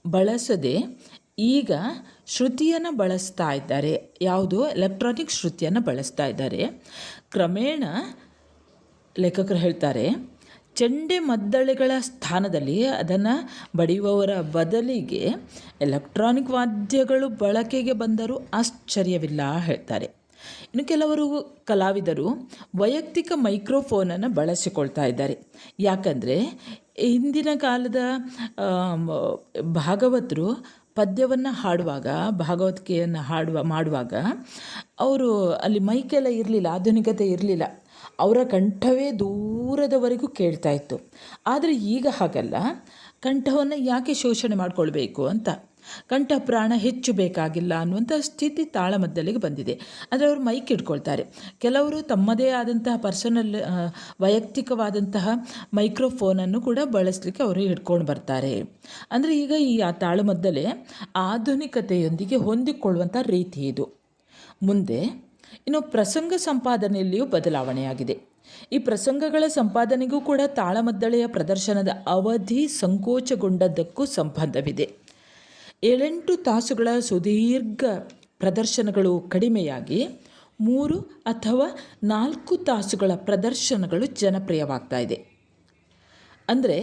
ಬಳಸದೆ ಈಗ ಶ್ರುತಿಯನ್ನು ಬಳಸ್ತಾ ಇದ್ದಾರೆ. ಯಾವುದು, ಎಲೆಕ್ಟ್ರಾನಿಕ್ ಶ್ರುತಿಯನ್ನು ಬಳಸ್ತಾ ಇದ್ದಾರೆ. ಕ್ರಮೇಣ ಲೇಖಕರು ಹೇಳ್ತಾರೆ, ಚೆಂಡೆ ಮದ್ದಳೆಗಳ ಸ್ಥಾನದಲ್ಲಿ ಅದನ್ನು ಬಡಿಯುವವರ ಬದಲಿಗೆ ಎಲೆಕ್ಟ್ರಾನಿಕ್ ವಾದ್ಯಗಳು ಬಳಕೆಗೆ ಬಂದರೂ ಆಶ್ಚರ್ಯವಿಲ್ಲ ಹೇಳ್ತಾರೆ. ಇನ್ನು ಕೆಲವರು ಕಲಾವಿದರು ವೈಯಕ್ತಿಕ ಮೈಕ್ರೋಫೋನನ್ನು ಬಳಸಿಕೊಳ್ತಾ ಇದ್ದಾರೆ. ಯಾಕಂದರೆ ಹಿಂದಿನ ಕಾಲದ ಭಾಗವತರು ಪದ್ಯವನ್ನು ಹಾಡುವಾಗ, ಭಾಗವತಿಕೆಯನ್ನು ಮಾಡುವಾಗ ಅವರು ಅಲ್ಲಿ ಮೈಕೆಲ್ಲ ಇರಲಿಲ್ಲ, ಆಧುನಿಕತೆ ಇರಲಿಲ್ಲ. ಅವರ ಕಂಠವೇ ದೂರದವರೆಗೂ ಕೇಳ್ತಾ ಇತ್ತು. ಆದರೆ ಈಗ ಹಾಗಲ್ಲ, ಕಂಠವನ್ನು ಯಾಕೆ ಶೋಷಣೆ ಮಾಡಿಕೊಳ್ಬೇಕು ಅಂತ, ಕಂಠ ಪ್ರಾಣ ಹೆಚ್ಚು ಬೇಕಾಗಿಲ್ಲ ಅನ್ನುವಂಥ ಸ್ಥಿತಿ ತಾಳಮದ್ದಲೆಗೆ ಬಂದಿದೆ. ಆದರೆ ಅವರು ಮೈಕ್ ಇಟ್ಕೊಳ್ತಾರೆ. ಕೆಲವರು ತಮ್ಮದೇ ಆದಂತಹ ಪರ್ಸನಲ್ ವೈಯಕ್ತಿಕವಾದಂತಹ ಮೈಕ್ರೋಫೋನನ್ನು ಕೂಡ ಬಳಸಲಿಕ್ಕೆ ಅವರು ಹಿಡ್ಕೊಂಡು ಬರ್ತಾರೆ. ಅಂದರೆ ಈಗ ಈ ತಾಳಮದ್ದಲೆ ಆಧುನಿಕತೆಯೊಂದಿಗೆ ಹೊಂದಿಕೊಳ್ಳುವಂಥ ರೀತಿ ಇದು. ಮುಂದೆ ಇನ್ನು ಪ್ರಸಂಗ ಸಂಪಾದನೆಯಲ್ಲಿಯೂ ಬದಲಾವಣೆಯಾಗಿದೆ. ಈ ಪ್ರಸಂಗಗಳ ಸಂಪಾದನೆಗೂ ಕೂಡ ತಾಳಮದ್ದಳೆಯ ಪ್ರದರ್ಶನದ ಅವಧಿ ಸಂಕೋಚಗೊಂಡದ್ದಕ್ಕೂ ಸಂಬಂಧವಿದೆ. 7-8 ತಾಸುಗಳ ಸುದೀರ್ಘ ಪ್ರದರ್ಶನಗಳು ಕಡಿಮೆಯಾಗಿ 3 ಅಥವಾ 4 ತಾಸುಗಳ ಪ್ರದರ್ಶನಗಳು ಜನಪ್ರಿಯವಾಗ್ತಾ ಇದೆ. ಅಂದರೆ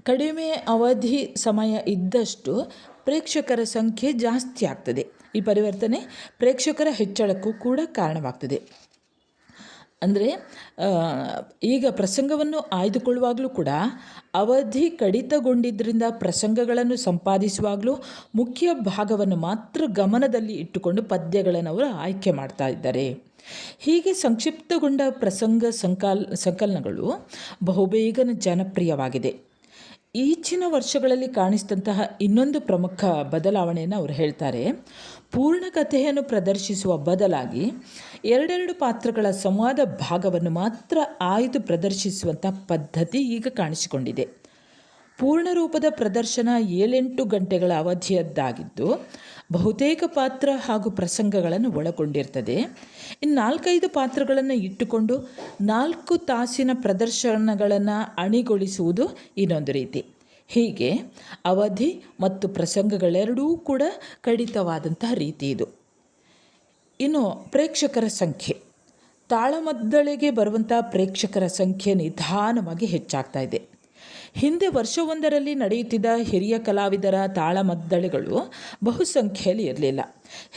ಕಡಿಮೆ ಅವಧಿ ಸಮಯ ಇದ್ದಷ್ಟು ಪ್ರೇಕ್ಷಕರ ಸಂಖ್ಯೆ ಜಾಸ್ತಿ ಆಗ್ತದೆ. ಈ ಪರಿವರ್ತನೆ ಪ್ರೇಕ್ಷಕರ ಹೆಚ್ಚಳಕ್ಕೂ ಕೂಡ ಕಾರಣವಾಗ್ತದೆ. ಅಂದರೆ ಈಗ ಪ್ರಸಂಗವನ್ನು ಆಯ್ದುಕೊಳ್ಳುವಾಗಲೂ ಕೂಡ ಅವಧಿ ಕಡಿತಗೊಂಡಿದ್ದರಿಂದ ಪ್ರಸಂಗಗಳನ್ನು ಸಂಪಾದಿಸುವಾಗಲೂ ಮುಖ್ಯ ಭಾಗವನ್ನು ಮಾತ್ರ ಗಮನದಲ್ಲಿ ಇಟ್ಟುಕೊಂಡು ಪದ್ಯಗಳನ್ನು ಅವರು ಆಯ್ಕೆ ಮಾಡ್ತಾ ಇದ್ದಾರೆ. ಹೀಗೆ ಸಂಕ್ಷಿಪ್ತಗೊಂಡ ಪ್ರಸಂಗ ಸಂಕಲನಗಳು ಬಹುಬೇಗನೆ ಜನಪ್ರಿಯವಾಗಿದೆ. ಈಚಿನ ವರ್ಷಗಳಲ್ಲಿ ಕಾಣಿಸಿದಂತಹ ಇನ್ನೊಂದು ಪ್ರಮುಖ ಬದಲಾವಣೆಯನ್ನು ಅವರು ಹೇಳ್ತಾರೆ. ಪೂರ್ಣ ಕಥೆಯನ್ನು ಪ್ರದರ್ಶಿಸುವ ಬದಲಾಗಿ ಎರಡೆರಡು ಪಾತ್ರಗಳ ಸಂವಾದ ಭಾಗವನ್ನು ಮಾತ್ರ ಆಯ್ದು ಪ್ರದರ್ಶಿಸುವಂಥ ಪದ್ಧತಿ ಈಗ ಕಾಣಿಸಿಕೊಂಡಿದೆ. ಪೂರ್ಣ ರೂಪದ ಪ್ರದರ್ಶನ 7-8 ಗಂಟೆಗಳ ಅವಧಿಯದ್ದಾಗಿದ್ದು ಬಹುತೇಕ ಪಾತ್ರ ಹಾಗೂ ಪ್ರಸಂಗಗಳನ್ನು ಒಳಗೊಂಡಿರ್ತದೆ. ಇನ್ನು 4-5 ಪಾತ್ರಗಳನ್ನು ಇಟ್ಟುಕೊಂಡು 4 ತಾಸಿನ ಪ್ರದರ್ಶನಗಳನ್ನು ಅಣಿಗೊಳಿಸುವುದು ಇನ್ನೊಂದು ರೀತಿ. ಹೀಗೆ ಅವಧಿ ಮತ್ತು ಪ್ರಸಂಗಗಳೆರಡೂ ಕೂಡ ಕಡಿತವಾದಂತಹ ರೀತಿ ಇದು. ಇನ್ನು ಪ್ರೇಕ್ಷಕರ ಸಂಖ್ಯೆ, ತಾಳಮದ್ದಳೆಗೆ ಬರುವಂಥ ಪ್ರೇಕ್ಷಕರ ಸಂಖ್ಯೆ ನಿಧಾನವಾಗಿ ಹೆಚ್ಚಾಗ್ತಾ ಇದೆ. ಹಿಂದೆ ವರ್ಷವೊಂದರಲ್ಲಿ ನಡೆಯುತ್ತಿದ್ದ ಹಿರಿಯ ಕಲಾವಿದರ ತಾಳಮದ್ದಳೆಗಳು ಬಹುಸಂಖ್ಯೆಯಲ್ಲಿ ಇರಲಿಲ್ಲ.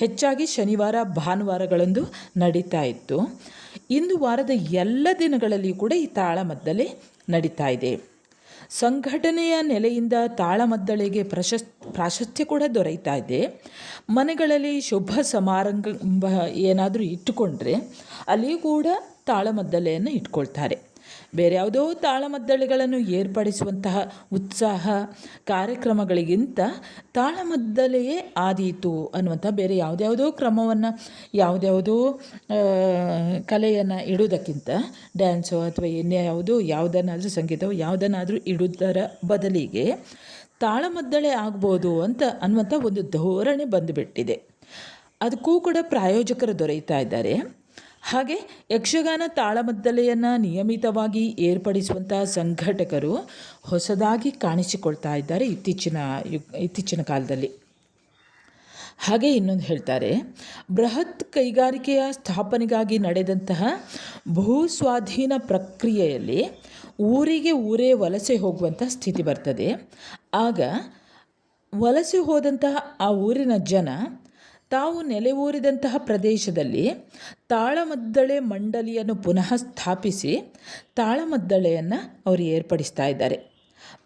ಹೆಚ್ಚಾಗಿ ಶನಿವಾರ ಭಾನುವಾರಗಳಂದು ನಡೀತಾ ಇತ್ತು. ಇಂದು ವಾರದ ಎಲ್ಲ ದಿನಗಳಲ್ಲಿಯೂ ಕೂಡ ಈ ತಾಳಮದ್ದಳೆ ನಡೀತಾ ಇದೆ. ಸಂಘಟನೆಯ ನೆಲೆಯಿಂದ ತಾಳಮದ್ದಳೆಗೆ ಪ್ರಾಶಸ್ತ್ಯ ಕೂಡ ದೊರೆಯುತ್ತಾ ಇದೆ. ಮನೆಗಳಲ್ಲಿ ಶುಭ ಸಮಾರಂಭ ಏನಾದರೂ ಇಟ್ಟುಕೊಂಡ್ರೆ ಅಲ್ಲಿಯೂ ಕೂಡ ತಾಳಮದ್ದಳೆಯನ್ನು ಇಟ್ಕೊಳ್ತಾರೆ. ಬೇರೆ ಯಾವುದೋ ತಾಳಮದ್ದಳೆಗಳನ್ನು ಏರ್ಪಡಿಸುವಂತಹ ಉತ್ಸಾಹ ಕಾರ್ಯಕ್ರಮಗಳಿಗಿಂತ ತಾಳಮದ್ದಳೆಯೇ ಆದೀತು ಅನ್ನುವಂಥ ಬೇರೆ ಯಾವುದ್ಯಾವುದೋ ಕ್ರಮವನ್ನು ಯಾವುದ್ಯಾವುದೋ ಕಲೆಯನ್ನು ಇಡುವುದಕ್ಕಿಂತ ಡ್ಯಾನ್ಸೋ ಅಥವಾ ಯಾವುದನ್ನಾದರೂ ಸಂಗೀತವೋ ಯಾವುದನ್ನಾದರೂ ಇಡುವುದರ ಬದಲಿಗೆ ತಾಳಮದ್ದಳೆ ಆಗ್ಬೋದು ಅನ್ನುವಂಥ ಒಂದು ಧೋರಣೆ ಬಂದುಬಿಟ್ಟಿದೆ. ಅದಕ್ಕೂ ಕೂಡ ಪ್ರಾಯೋಜಕರು ದೊರೆಯುತ್ತಾ ಇದ್ದಾರೆ. ಹಾಗೆ ಯಕ್ಷಗಾನ ತಾಳಮದ್ದಳೆಯನ್ನು ನಿಯಮಿತವಾಗಿ ಏರ್ಪಡಿಸುವಂಥ ಸಂಘಟಕರು ಹೊಸದಾಗಿ ಕಾಣಿಸಿಕೊಳ್ತಾ ಇದ್ದಾರೆ ಇತ್ತೀಚಿನ ಕಾಲದಲ್ಲಿ. ಹಾಗೆ ಇನ್ನೊಂದು ಹೇಳ್ತಾರೆ, ಬೃಹತ್ ಕೈಗಾರಿಕೆಯ ಸ್ಥಾಪನೆಗಾಗಿ ನಡೆದಂತಹ ಭೂಸ್ವಾಧೀನ ಪ್ರಕ್ರಿಯೆಯಲ್ಲಿ ಊರಿಗೆ ಊರೇ ವಲಸೆ ಹೋಗುವಂಥ ಸ್ಥಿತಿ ಬರ್ತದೆ. ಆಗ ವಲಸೆ ಹೋದಂತಹ ಆ ಊರಿನ ಜನ ತಾವು ನೆಲೆಯೂರಿದಂತಹ ಪ್ರದೇಶದಲ್ಲಿ ತಾಳಮದ್ದಳೆ ಮಂಡಳಿಯನ್ನು ಪುನಃ ಸ್ಥಾಪಿಸಿ ತಾಳಮದ್ದಳೆಯನ್ನು ಅವರು ಏರ್ಪಡಿಸ್ತಾ ಇದ್ದಾರೆ.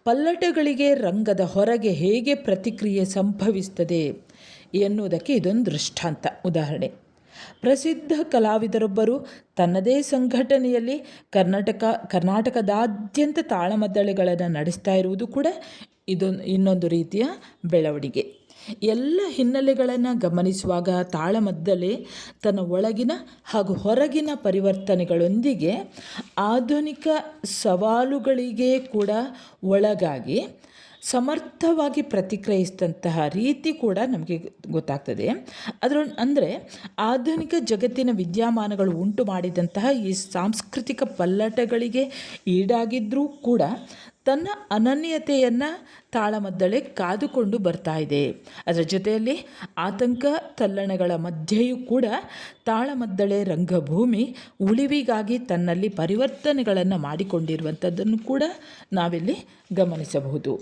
ಪಲ್ಲಟಗಳಿಗೆ ರಂಗದ ಹೊರಗೆ ಹೇಗೆ ಪ್ರತಿಕ್ರಿಯೆ ಸಂಭವಿಸ್ತದೆ ಎನ್ನುವುದಕ್ಕೆ ಇದೊಂದು ದೃಷ್ಟಾಂತ ಉದಾಹರಣೆ. ಪ್ರಸಿದ್ಧ ಕಲಾವಿದರೊಬ್ಬರು ತನ್ನದೇ ಸಂಘಟನೆಯಲ್ಲಿ ಕರ್ನಾಟಕದಾದ್ಯಂತ ತಾಳಮದ್ದಳೆಗಳನ್ನು ನಡೆಸ್ತಾ ಇರುವುದು ಕೂಡ ಇನ್ನೊಂದು ರೀತಿಯ ಬೆಳವಣಿಗೆ. ಎಲ್ಲ ಹಿನ್ನೆಲೆಗಳನ್ನು ಗಮನಿಸುವಾಗ ತಾಳಮದ್ದಳೆ ತನ್ನ ಒಳಗಿನ ಹಾಗೂ ಹೊರಗಿನ ಪರಿವರ್ತನೆಗಳೊಂದಿಗೆ ಆಧುನಿಕ ಸವಾಲುಗಳಿಗೆ ಕೂಡ ಒಳಗಾಗಿ ಸಮರ್ಥವಾಗಿ ಪ್ರತಿಕ್ರಿಯಿಸಿದಂತಹ ರೀತಿ ಕೂಡ ನಮಗೆ ಗೊತ್ತಾಗ್ತದೆ. ಅಂದರೆ ಆಧುನಿಕ ಜಗತ್ತಿನ ವಿದ್ಯಮಾನಗಳು ಉಂಟು ಮಾಡಿದಂತಹ ಈ ಸಾಂಸ್ಕೃತಿಕ ಪಲ್ಲಟಗಳಿಗೆ ಈಡಾಗಿದ್ದರೂ ಕೂಡ ತನ್ನ ಅನನ್ಯತೆಯನ್ನು ತಾಳಮದ್ದಳೆ ಕಾದುಕೊಂಡು ಬರ್ತಾ ಇದೆ. ಅದರ ಜೊತೆಯಲ್ಲಿ ಆತಂಕ ತಲ್ಲಣಗಳ ಮಧ್ಯೆಯೂ ಕೂಡ ತಾಳಮದ್ದಳೆ ರಂಗಭೂಮಿ ಉಳಿವಿಗಾಗಿ ತನ್ನಲ್ಲಿ ಪರಿವರ್ತನೆಗಳನ್ನು ಮಾಡಿಕೊಂಡಿರುವಂಥದ್ದನ್ನು ಕೂಡ ನಾವಿಲ್ಲಿ ಗಮನಿಸಬಹುದು.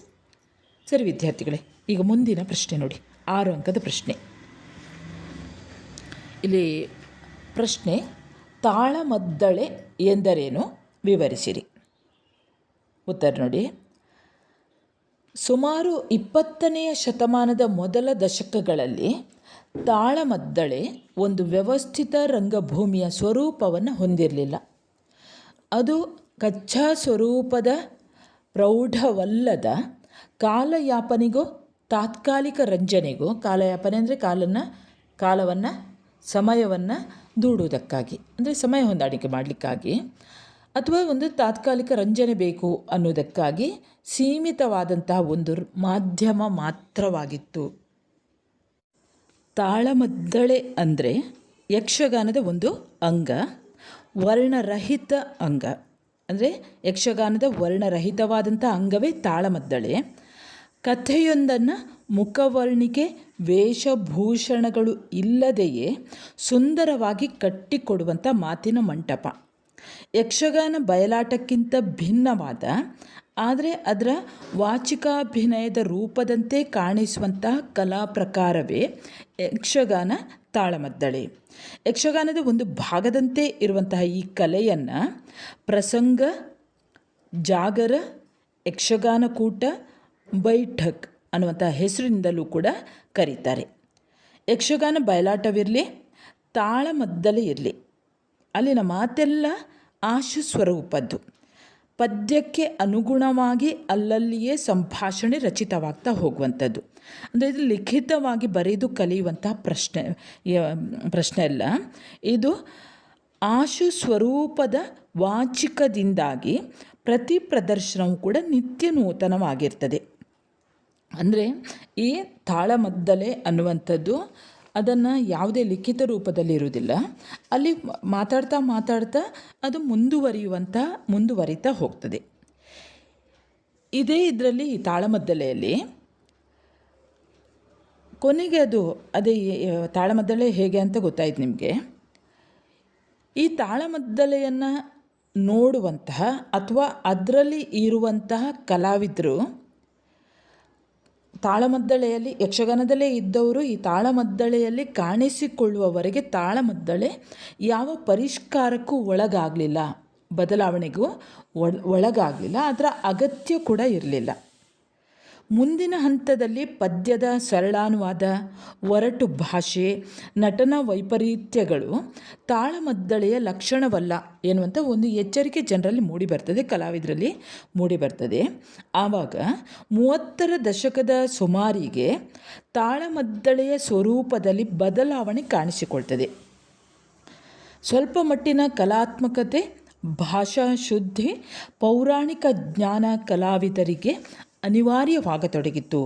ಸರಿ ವಿದ್ಯಾರ್ಥಿಗಳೇ, ಈಗ ಮುಂದಿನ ಪ್ರಶ್ನೆ ನೋಡಿ, 6 ಅಂಕದ ಪ್ರಶ್ನೆ. ಇಲ್ಲಿ ಪ್ರಶ್ನೆ, ತಾಳಮದ್ದಳೆ ಎಂದರೇನು ವಿವರಿಸಿರಿ. ಉತ್ತರ ನೋಡಿ. ಸುಮಾರು 20ನೇ ಶತಮಾನದ ಮೊದಲ ದಶಕಗಳಲ್ಲಿ ತಾಳಮದ್ದಳೆ ಒಂದು ವ್ಯವಸ್ಥಿತ ರಂಗಭೂಮಿಯ ಸ್ವರೂಪವನ್ನು ಹೊಂದಿರಲಿಲ್ಲ. ಅದು ಕಚ್ಚಾ ಸ್ವರೂಪದ ಪ್ರೌಢವಲ್ಲದ ಕಾಲಯಾಪನೆಗೂ ತಾತ್ಕಾಲಿಕ ರಂಜನೆಗೂ, ಕಾಲಯಾಪನೆ ಅಂದರೆ ಕಾಲವನ್ನು ಸಮಯವನ್ನು ದೂಡುವುದಕ್ಕಾಗಿ, ಅಂದರೆ ಸಮಯ ಹೊಂದಾಣಿಕೆ ಮಾಡಲಿಕ್ಕಾಗಿ, ಅಥವಾ ಒಂದು ತಾತ್ಕಾಲಿಕ ರಂಜನೆ ಬೇಕು ಅನ್ನೋದಕ್ಕಾಗಿ ಸೀಮಿತವಾದಂತಹ ಒಂದು ಮಾಧ್ಯಮ ಮಾತ್ರವಾಗಿತ್ತು. ತಾಳಮದ್ದಳೆ ಅಂದರೆ ಯಕ್ಷಗಾನದ ಒಂದು ಅಂಗ, ವರ್ಣರಹಿತ ಅಂಗ. ಅಂದರೆ ಯಕ್ಷಗಾನದ ವರ್ಣರಹಿತವಾದಂಥ ಅಂಗವೇ ತಾಳಮದ್ದಳೆ. ಕಥೆಯೊಂದನ್ನು ಮುಖವರ್ಣಿಕೆ ವೇಷಭೂಷಣಗಳು ಇಲ್ಲದೆಯೇ ಸುಂದರವಾಗಿ ಕಟ್ಟಿಕೊಡುವಂಥ ಮಾತಿನ ಮಂಟಪ. ಯಕ್ಷಗಾನ ಬಯಲಾಟಕ್ಕಿಂತ ಭಿನ್ನವಾದ ಆದರೆ ಅದರ ವಾಚಿಕಾಭಿನಯದ ರೂಪದಂತೆ ಕಾಣಿಸುವಂತಹ ಕಲಾ ಪ್ರಕಾರವೇ ಯಕ್ಷಗಾನ ತಾಳಮದ್ದಳೆ. ಯಕ್ಷಗಾನದ ಒಂದು ಭಾಗದಂತೆ ಇರುವಂತಹ ಈ ಕಲೆಯನ್ನು ಪ್ರಸಂಗ, ಜಾಗರ, ಯಕ್ಷಗಾನ ಕೂಟ, ಬೈಠಕ್ ಅನ್ನುವಂಥ ಹೆಸರಿನಿಂದಲೂ ಕೂಡ ಕರೀತಾರೆ. ಯಕ್ಷಗಾನ ಬಯಲಾಟವಿರಲಿ, ತಾಳಮದ್ದಲೆ ಇರಲಿ, ಅಲ್ಲಿನ ಮಾತೆಲ್ಲ ಆಶು ಸ್ವರೂಪದ್ದು. ಪದ್ಯಕ್ಕೆ ಅನುಗುಣವಾಗಿ ಅಲ್ಲಲ್ಲಿಯೇ ಸಂಭಾಷಣೆ ರಚಿತವಾಗ್ತಾ ಹೋಗುವಂಥದ್ದು. ಅಂದರೆ ಇದು ಲಿಖಿತವಾಗಿ ಬರೆದು ಕಲಿಯುವಂತಹ ಪ್ರಶ್ನೆ ಅಲ್ಲ. ಇದು ಆಶು ಸ್ವರೂಪದ ವಾಚಿಕದಿಂದಾಗಿ ಪ್ರತಿ ಪ್ರದರ್ಶನವೂ ಕೂಡ ನಿತ್ಯ ನೂತನವಾಗಿರ್ತದೆ. ಅಂದರೆ ಈ ತಾಳಮದ್ದಲೆ ಅನ್ನುವಂಥದ್ದು ಅದನ್ನು ಯಾವುದೇ ಲಿಖಿತ ರೂಪದಲ್ಲಿ ಇರುವುದಿಲ್ಲ. ಅಲ್ಲಿ ಮಾತಾಡ್ತಾ ಅದು ಮುಂದುವರಿತಾ ಹೋಗ್ತದೆ. ಇದೇ ಇದರಲ್ಲಿ ಈ ತಾಳಮದ್ದಲೆಯಲ್ಲಿ ಕೊನೆಗೆ ಅದೇ ತಾಳಮದ್ದಲೆ ಹೇಗೆ ಅಂತ ಗೊತ್ತಾಯ್ತು ನಿಮಗೆ. ಈ ತಾಳಮದ್ದಲೆಯನ್ನು ನೋಡುವಂತಹ ಅಥವಾ ಅದರಲ್ಲಿ ಇರುವಂತಹ ಕಲಾವಿದರು, ತಾಳಮದ್ದಳೆಯಲ್ಲಿ ಯಕ್ಷಗಾನದಲ್ಲೇ ಇದ್ದವರು ಈ ತಾಳಮದ್ದಳೆಯಲ್ಲಿ ಕಾಣಿಸಿಕೊಳ್ಳುವವರೆಗೆ ತಾಳಮದ್ದಳೆ ಯಾವ ಪರಿಷ್ಕಾರಕ್ಕೂ ಒಳಗಾಗಲಿಲ್ಲ, ಬದಲಾವಣೆಗೂ ಒಳಗಾಗಲಿಲ್ಲ, ಅದರ ಅಗತ್ಯ ಕೂಡ ಇರಲಿಲ್ಲ. ಮುಂದಿನ ಹಂತದಲ್ಲಿ ಪದ್ಯದ ಸರಳಾನುವಾದ, ಒರಟು ಭಾಷೆ, ನಟನ ವೈಪರೀತ್ಯಗಳು ತಾಳಮದ್ದಳೆಯ ಲಕ್ಷಣವಲ್ಲ ಎನ್ನುವಂಥ ಒಂದು ಎಚ್ಚರಿಕೆ ಜನರಲ್ಲಿ ಮೂಡಿಬರ್ತದೆ, ಕಲಾವಿದರಲ್ಲಿ ಮೂಡಿಬರ್ತದೆ. ಆವಾಗ 30ರ ದಶಕದ ಸುಮಾರಿಗೆ ತಾಳಮದ್ದಳೆಯ ಸ್ವರೂಪದಲ್ಲಿ ಬದಲಾವಣೆ ಕಾಣಿಸಿಕೊಳ್ತದೆ. ಸ್ವಲ್ಪ ಮಟ್ಟಿನ ಕಲಾತ್ಮಕತೆ, ಭಾಷಾ ಶುದ್ಧಿ, ಪೌರಾಣಿಕ ಜ್ಞಾನ ಕಲಾವಿದರಿಗೆ ಅನಿವಾರ್ಯವಾಗತೊಡಗಿತು.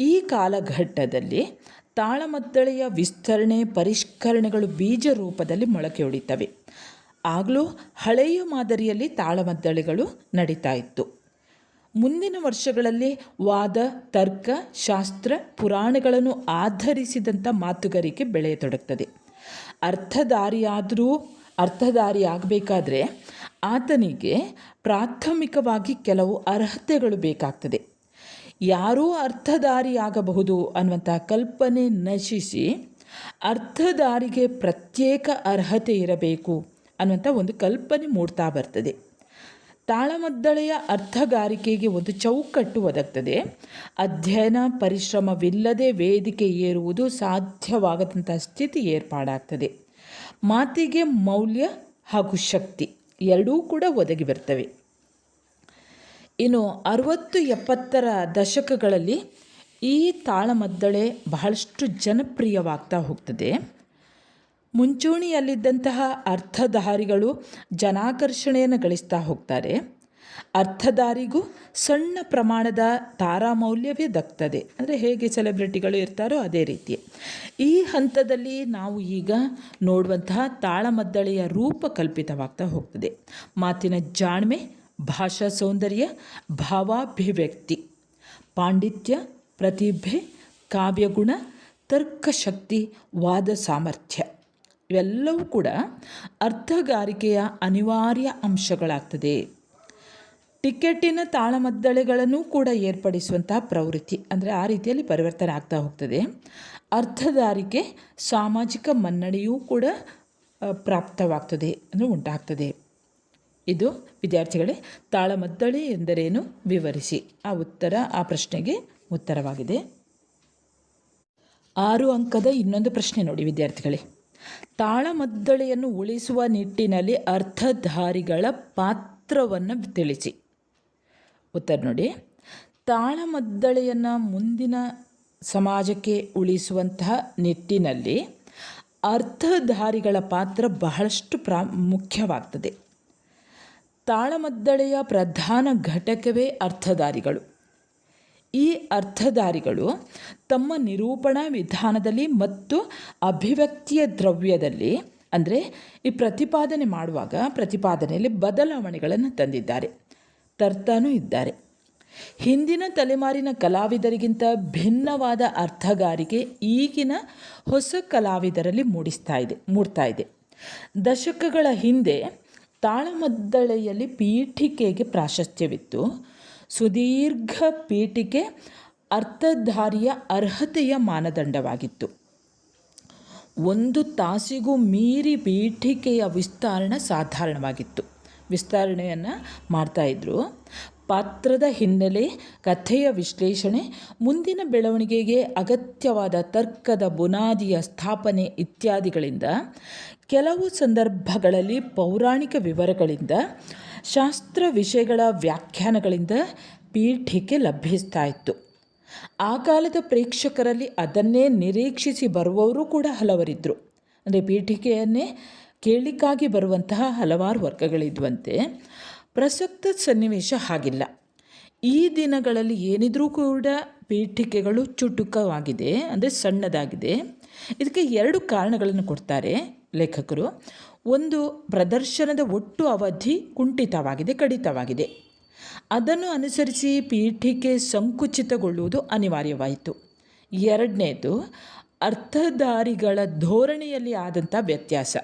ಈ ಕಾಲಘಟ್ಟದಲ್ಲಿ ತಾಳಮದ್ದಳೆಯ ವಿಸ್ತರಣೆ, ಪರಿಷ್ಕರಣೆಗಳು ಬೀಜ ರೂಪದಲ್ಲಿ ಮೊಳಕೆ ಹೊಡಿತವೆ. ಆಗಲೂ ಹಳೆಯ ಮಾದರಿಯಲ್ಲಿ ತಾಳಮದ್ದಳೆಗಳು ನಡೀತಾ ಇತ್ತು. ಮುಂದಿನ ವರ್ಷಗಳಲ್ಲಿ ವಾದ, ತರ್ಕ, ಶಾಸ್ತ್ರ, ಪುರಾಣಗಳನ್ನು ಆಧರಿಸಿದಂಥ ಮಾತುಗಾರಿಕೆ ಬೆಳೆಯತೊಡಗ್ತದೆ. ಅರ್ಥಧಾರಿಯಾಗಬೇಕಾದ್ರೆ ಆತನಿಗೆ ಪ್ರಾಥಮಿಕವಾಗಿ ಕೆಲವು ಅರ್ಹತೆಗಳು ಬೇಕಾಗ್ತದೆ. ಯಾರೂ ಅರ್ಥಧಾರಿಯಾಗಬಹುದು ಅನ್ನುವಂತಹ ಕಲ್ಪನೆ ನಶಿಸಿ ಅರ್ಥಧಾರಿಗೆ ಪ್ರತ್ಯೇಕ ಅರ್ಹತೆ ಇರಬೇಕು ಅನ್ನುವಂಥ ಒಂದು ಕಲ್ಪನೆ ಮೂಡ್ತಾ ಬರ್ತದೆ. ತಾಳಮದ್ದಳೆಯ ಅರ್ಥಗಾರಿಕೆಗೆ ಒಂದು ಚೌಕಟ್ಟು ಒದಗ್ತದೆ. ಅಧ್ಯಯನ ಪರಿಶ್ರಮವಿಲ್ಲದೆ ವೇದಿಕೆ ಏರುವುದು ಸಾಧ್ಯವಾಗದಂಥ ಸ್ಥಿತಿ ಏರ್ಪಾಡಾಗ್ತದೆ. ಮಾತಿಗೆ ಮೌಲ್ಯ ಹಾಗೂ ಶಕ್ತಿ ಎರಡೂ ಕೂಡ ಒದಗಿ ಬರ್ತವೆ. ಇನ್ನು 60-70ರ ದಶಕಗಳಲ್ಲಿ ಈ ತಾಳಮದ್ದಳೆ ಬಹಳಷ್ಟು ಜನಪ್ರಿಯವಾಗ್ತಾ ಹೋಗ್ತದೆ. ಮುಂಚೂಣಿಯಲ್ಲಿದ್ದಂತಹ ಅರ್ಥಧಾರಿಗಳು ಜನಾಕರ್ಷಣೆಯನ್ನು ಗಳಿಸ್ತಾ ಹೋಗ್ತಾರೆ. ಅರ್ಥಧಾರಿಗೂ ಸಣ್ಣ ಪ್ರಮಾಣದ ತಾರಾಮೌಲ್ಯವೇ ದಕ್ತದೆ. ಅಂದರೆ ಹೇಗೆ ಸೆಲೆಬ್ರಿಟಿಗಳು ಇರ್ತಾರೋ ಅದೇ ರೀತಿ ಈ ಹಂತದಲ್ಲಿ ನಾವು ಈಗ ನೋಡುವಂತಹ ತಾಳಮದ್ದಳೆಯ ರೂಪ ಕಲ್ಪಿತವಾಗ್ತಾ ಹೋಗ್ತದೆ. ಮಾತಿನ ಜಾಣ್ಮೆ, ಭಾಷಾ ಸೌಂದರ್ಯ, ಭಾವಾಭಿವ್ಯಕ್ತಿ, ಪಾಂಡಿತ್ಯ, ಪ್ರತಿಭೆ, ಕಾವ್ಯಗುಣ, ತರ್ಕಶಕ್ತಿ, ವಾದ ಸಾಮರ್ಥ್ಯ ಇವೆಲ್ಲವೂ ಕೂಡ ಅರ್ಥಗಾರಿಕೆಯ ಅನಿವಾರ್ಯ ಅಂಶಗಳಾಗ್ತದೆ. ಟಿಕೆಟಿನ ತಾಳಮದ್ದಳೆಗಳನ್ನು ಕೂಡ ಏರ್ಪಡಿಸುವಂತಹ ಪ್ರವೃತ್ತಿ, ಅಂದರೆ ಆ ರೀತಿಯಲ್ಲಿ ಪರಿವರ್ತನೆ ಆಗ್ತಾ ಹೋಗ್ತದೆ. ಅರ್ಥಧಾರಿಕೆ ಸಾಮಾಜಿಕ ಮನ್ನಣೆಯೂ ಕೂಡ ಪ್ರಾಪ್ತವಾಗ್ತದೆ, ಅಂದರೆ ಉಂಟಾಗ್ತದೆ. ಇದು ವಿದ್ಯಾರ್ಥಿಗಳೇ ತಾಳಮದ್ದಳೆ ಎಂದರೇನು ವಿವರಿಸಿ. ಆ ಪ್ರಶ್ನೆಗೆ ಉತ್ತರವಾಗಿದೆ. 6 ಅಂಕದ ಇನ್ನೊಂದು ಪ್ರಶ್ನೆ ನೋಡಿ ವಿದ್ಯಾರ್ಥಿಗಳೇ. ತಾಳಮದ್ದಳೆಯನ್ನು ಉಳಿಸುವ ನಿಟ್ಟಿನಲ್ಲಿ ಅರ್ಥಧಾರಿಗಳ ಪಾತ್ರವನ್ನು ತಿಳಿಸಿ. ಉತ್ತರ ನೋಡಿ. ತಾಳಮದ್ದಳೆಯನ್ನು ಮುಂದಿನ ಸಮಾಜಕ್ಕೆ ಉಳಿಸುವಂತಹ ನಿಟ್ಟಿನಲ್ಲಿ ಅರ್ಥಧಾರಿಗಳ ಪಾತ್ರ ಬಹಳಷ್ಟು ಮುಖ್ಯವಾಗ್ತದೆ. ತಾಳಮದ್ದಳೆಯ ಪ್ರಧಾನ ಘಟಕವೇ ಅರ್ಥಧಾರಿಗಳು. ಈ ಅರ್ಥಧಾರಿಗಳು ತಮ್ಮ ನಿರೂಪಣಾ ವಿಧಾನದಲ್ಲಿ ಮತ್ತು ಅಭಿವ್ಯಕ್ತಿಯ ದ್ರವ್ಯದಲ್ಲಿ, ಅಂದರೆ ಈ ಪ್ರತಿಪಾದನೆ ಮಾಡುವಾಗ ಪ್ರತಿಪಾದನೆಯಲ್ಲಿ ಬದಲಾವಣೆಗಳನ್ನು ತಂದಿದ್ದಾರೆ, ತರ್ತಾನೂ ಇದ್ದಾರೆ. ಹಿಂದಿನ ತಲೆಮಾರಿನ ಕಲಾವಿದರಿಗಿಂತ ಭಿನ್ನವಾದ ಅರ್ಥಗಾರಿಕೆ ಈಗಿನ ಹೊಸ ಕಲಾವಿದರಲ್ಲಿ ಮೂಡ್ತಾ ಇದೆ. ದಶಕಗಳ ಹಿಂದೆ ತಾಳಮದ್ದಳೆಯಲ್ಲಿ ಪೀಠಿಕೆಗೆ ಪ್ರಾಶಸ್ತ್ಯವಿತ್ತು. ಸುದೀರ್ಘ ಪೀಠಿಕೆ ಅರ್ಥಧಾರಿಯ ಅರ್ಹತೆಯ ಮಾನದಂಡವಾಗಿತ್ತು. 1 ತಾಸಿಗೂ ಮೀರಿ ಪೀಠಿಕೆಯ ವಿಸ್ತರಣೆ ಸಾಧಾರಣವಾಗಿತ್ತು. ವಿಸ್ತರಣೆಯನ್ನು ಮಾಡ್ತಾಯಿದ್ರು. ಪಾತ್ರದ ಹಿನ್ನೆಲೆ, ಕಥೆಯ ವಿಶ್ಲೇಷಣೆ, ಮುಂದಿನ ಬೆಳವಣಿಗೆಗೆ ಅಗತ್ಯವಾದ ತರ್ಕದ ಬುನಾದಿಯ ಸ್ಥಾಪನೆ ಇತ್ಯಾದಿಗಳಿಂದ, ಕೆಲವು ಸಂದರ್ಭಗಳಲ್ಲಿ ಪೌರಾಣಿಕ ವಿವರಗಳಿಂದ, ಶಾಸ್ತ್ರ ವಿಷಯಗಳ ವ್ಯಾಖ್ಯಾನಗಳಿಂದ ಪೀಠಿಕೆ ಲಭಿಸ್ತಾ ಇತ್ತು. ಆ ಕಾಲದ ಪ್ರೇಕ್ಷಕರಲ್ಲಿ ಅದನ್ನೇ ನಿರೀಕ್ಷಿಸಿ ಬರುವವರು ಕೂಡ ಹಲವರಿದ್ದರು. ಅಂದರೆ ಪೀಠಿಕೆಯನ್ನೇ ಕೇಳಲಿಕ್ಕಾಗಿ ಬರುವಂತಹ ಹಲವಾರು ವರ್ಗಗಳಿದ್ವಂತೆ. ಪ್ರಸಕ್ತ ಸನ್ನಿವೇಶ ಹಾಗಿಲ್ಲ. ಈ ದಿನಗಳಲ್ಲಿ ಏನಿದ್ರೂ ಕೂಡ ಪೀಠಿಕೆಗಳು ಚುಟುಕವಾಗಿದೆ, ಅಂದರೆ ಸಣ್ಣದಾಗಿದೆ. ಇದಕ್ಕೆ 2 ಕಾರಣಗಳನ್ನು ಕೊಡ್ತಾರೆ ಲೇಖಕರು. ಒಂದು, ಪ್ರದರ್ಶನದ ಒಟ್ಟು ಅವಧಿ ಕುಂಠಿತವಾಗಿದೆ, ಕಡಿತವಾಗಿದೆ. ಅದನ್ನು ಅನುಸರಿಸಿ ಪೀಠಿಕೆ ಸಂಕುಚಿತಗೊಳ್ಳುವುದು ಅನಿವಾರ್ಯವಾಯಿತು. 2ನೇದು, ಅರ್ಥಧಾರಿಗಳ ಧೋರಣೆಯಲ್ಲಿ ಆದಂಥ ವ್ಯತ್ಯಾಸ.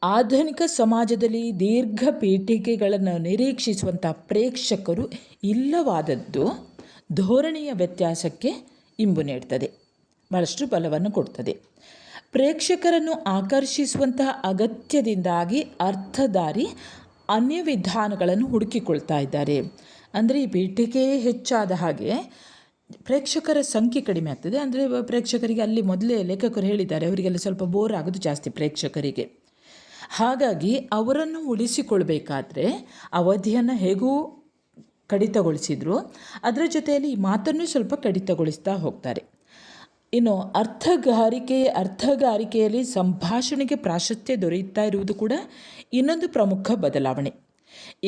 ಆಧುನಿಕ ಸಮಾಜದಲ್ಲಿ ದೀರ್ಘ ಪೀಠಿಕೆಗಳನ್ನು ನಿರೀಕ್ಷಿಸುವಂಥ ಪ್ರೇಕ್ಷಕರು ಇಲ್ಲವಾದದ್ದು ಧೋರಣೆಯ ವ್ಯತ್ಯಾಸಕ್ಕೆ ಇಂಬು ನೀಡ್ತದೆ, ಬಹಳಷ್ಟು ಬಲವನ್ನು ಕೊಡ್ತದೆ. ಪ್ರೇಕ್ಷಕರನ್ನು ಆಕರ್ಷಿಸುವಂತಹ ಅಗತ್ಯದಿಂದಾಗಿ ಅರ್ಥಧಾರಿ ಅನ್ಯ ವಿಧಾನಗಳನ್ನು ಹುಡುಕಿಕೊಳ್ತಾ ಇದ್ದಾರೆ. ಅಂದರೆ ಈ ಪೀಠಿಕೆ ಹೆಚ್ಚಾದ ಹಾಗೆ ಪ್ರೇಕ್ಷಕರ ಸಂಖ್ಯೆ ಕಡಿಮೆ ಆಗ್ತದೆ. ಅಂದರೆ ಪ್ರೇಕ್ಷಕರಿಗೆ ಅಲ್ಲಿ ಮೊದಲೇ ಲೇಖಕರು ಹೇಳಿದ್ದಾರೆ, ಅವರಿಗೆಲ್ಲ ಸ್ವಲ್ಪ ಬೋರ್ ಆಗೋದು ಜಾಸ್ತಿ ಪ್ರೇಕ್ಷಕರಿಗೆ. ಹಾಗಾಗಿ ಅವರನ್ನು ಉಳಿಸಿಕೊಳ್ಬೇಕಾದ್ರೆ ಅವಧಿಯನ್ನು ಹೇಗೂ ಕಡಿತಗೊಳಿಸಿದ್ರು, ಅದರ ಜೊತೆಯಲ್ಲಿ ಈ ಮಾತನ್ನು ಸ್ವಲ್ಪ ಕಡಿತಗೊಳಿಸ್ತಾ ಹೋಗ್ತಾರೆ. ಇನ್ನು ಅರ್ಥಗಾರಿಕೆಯಲ್ಲಿ ಸಂಭಾಷಣೆಗೆ ಪ್ರಾಶಸ್ತ್ಯ ದೊರೆಯುತ್ತಾ ಇರುವುದು ಕೂಡ ಇನ್ನೊಂದು ಪ್ರಮುಖ ಬದಲಾವಣೆ.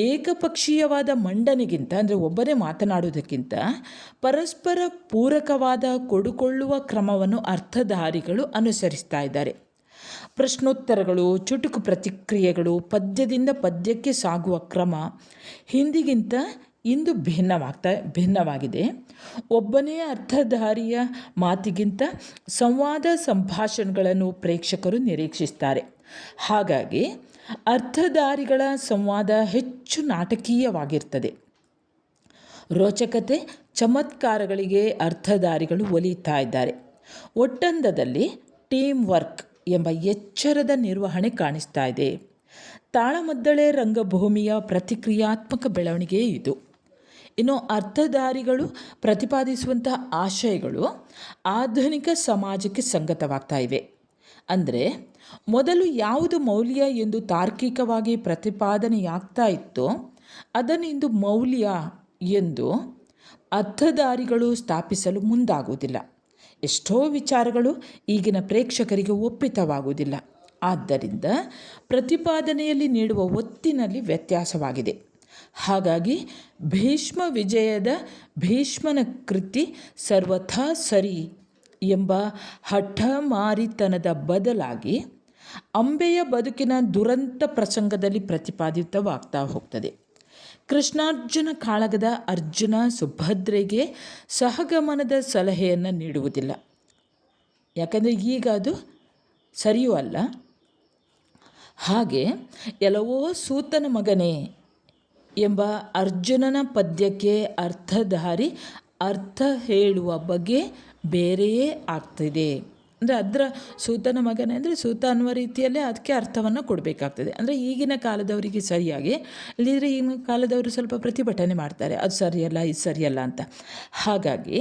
ಏಕಪಕ್ಷೀಯವಾದ ಮಂಡನೆಗಿಂತ, ಅಂದರೆ ಒಬ್ಬರೇ ಮಾತನಾಡುವುದಕ್ಕಿಂತ ಪರಸ್ಪರ ಪೂರಕವಾದ ಕೊಡುಕೊಳ್ಳುವ ಕ್ರಮವನ್ನು ಅರ್ಥಧಾರಿಗಳು ಅನುಸರಿಸ್ತಾ ಇದ್ದಾರೆ. ಪ್ರಶ್ನೋತ್ತರಗಳು, ಚುಟುಕು ಪ್ರತಿಕ್ರಿಯೆಗಳು, ಪದ್ಯದಿಂದ ಪದ್ಯಕ್ಕೆ ಸಾಗುವ ಕ್ರಮ ಹಿಂದಿಗಿಂತ ಇಂದು ಭಿನ್ನವಾಗಿದೆ. ಒಬ್ಬನೇ ಅರ್ಥಧಾರಿಯ ಮಾತಿಗಿಂತ ಸಂವಾದ ಸಂಭಾಷಣೆಗಳನ್ನು ಪ್ರೇಕ್ಷಕರು ನಿರೀಕ್ಷಿಸ್ತಾರೆ. ಹಾಗಾಗಿ ಅರ್ಥಧಾರಿಗಳ ಸಂವಾದ ಹೆಚ್ಚು ನಾಟಕೀಯವಾಗಿರ್ತದೆ. ರೋಚಕತೆ, ಚಮತ್ಕಾರಗಳಿಗೆ ಅರ್ಥಧಾರಿಗಳು ಒಲಿಯುತ್ತಾ ಇದ್ದಾರೆ. ಒಟ್ಟಂದದಲ್ಲಿ ಟೀಮ್ ವರ್ಕ್ ಎಂಬ ಎಚ್ಚರದ ನಿರ್ವಹಣೆ ಕಾಣಿಸ್ತಾ ಇದೆ. ತಾಳಮದ್ದಳೆ ರಂಗಭೂಮಿಯ ಪ್ರತಿಕ್ರಿಯಾತ್ಮಕ ಬೆಳವಣಿಗೆ ಇದು. ಇನ್ನು ಅರ್ಥಧಾರಿಗಳು ಪ್ರತಿಪಾದಿಸುವಂತಹ ಆಶಯಗಳು ಆಧುನಿಕ ಸಮಾಜಕ್ಕೆ ಸಂಗತವಾಗ್ತಾ ಇವೆ. ಅಂದರೆ ಮೊದಲು ಯಾವುದು ಮೌಲ್ಯ ಎಂದು ತಾರ್ಕಿಕವಾಗಿ ಪ್ರತಿಪಾದನೆಯಾಗ್ತಾ ಇತ್ತೋ ಅದನ್ನು ಇಂದು ಮೌಲ್ಯ ಎಂದು ಅರ್ಥಧಾರಿಗಳು ಸ್ಥಾಪಿಸಲು ಮುಂದಾಗುವುದಿಲ್ಲ. ಎಷ್ಟೋ ವಿಚಾರಗಳು ಈಗಿನ ಪ್ರೇಕ್ಷಕರಿಗೆ ಒಪ್ಪಿತವಾಗುವುದಿಲ್ಲ. ಆದ್ದರಿಂದ ಪ್ರತಿಪಾದನೆಯಲ್ಲಿ ನೀಡುವ ಒತ್ತಿನಲ್ಲಿ ವ್ಯತ್ಯಾಸವಾಗಿದೆ. ಹಾಗಾಗಿ ಭೀಷ್ಮ ವಿಜಯದ ಭೀಷ್ಮನ ಕೃತಿ ಸರ್ವಥಾ ಸರಿ ಎಂಬ ಹಠಮಾರಿತನದ ಬದಲಾಗಿ ಅಂಬೆಯ ಬದುಕಿನ ದುರಂತ ಪ್ರಸಂಗದಲ್ಲಿ ಪ್ರತಿಪಾದಿತವಾಗ್ತಾ ಹೋಗ್ತದೆ. ಕೃಷ್ಣಾರ್ಜುನ ಕಾಳಗದ ಅರ್ಜುನ ಸುಭದ್ರೆಗೆ ಸಹಗಮನದ ಸಲಹೆಯನ್ನು ನೀಡುವುದಿಲ್ಲ, ಯಾಕಂದರೆ ಈಗ ಅದು ಸರಿಯೂ ಅಲ್ಲ. ಹಾಗೆ ಎಲ್ಲವೋ ಸೂತನ ಮಗನೇ ಎಂಬ ಅರ್ಜುನನ ಪದ್ಯಕ್ಕೆ ಅರ್ಥಧಾರಿ ಅರ್ಥ ಹೇಳುವ ಬಗ್ಗೆ ಬೇರೆಯೇ ಆಗ್ತಿದೆ. ಅಂದರೆ ಅದರ ಸೂತನ ಮಗನೇ ಅಂದರೆ ಸೂತ ಅನ್ನುವ ರೀತಿಯಲ್ಲೇ ಅದಕ್ಕೆ ಅರ್ಥವನ್ನು ಕೊಡಬೇಕಾಗ್ತದೆ. ಅಂದರೆ ಈಗಿನ ಕಾಲದವರಿಗೆ ಸರಿಯಾಗಿ, ಇಲ್ಲಿದ್ರೆ ಈಗಿನ ಕಾಲದವರು ಸ್ವಲ್ಪ ಪ್ರತಿಭಟನೆ ಮಾಡ್ತಾರೆ, ಅದು ಸರಿಯಲ್ಲ ಇದು ಸರಿಯಲ್ಲ ಅಂತ. ಹಾಗಾಗಿ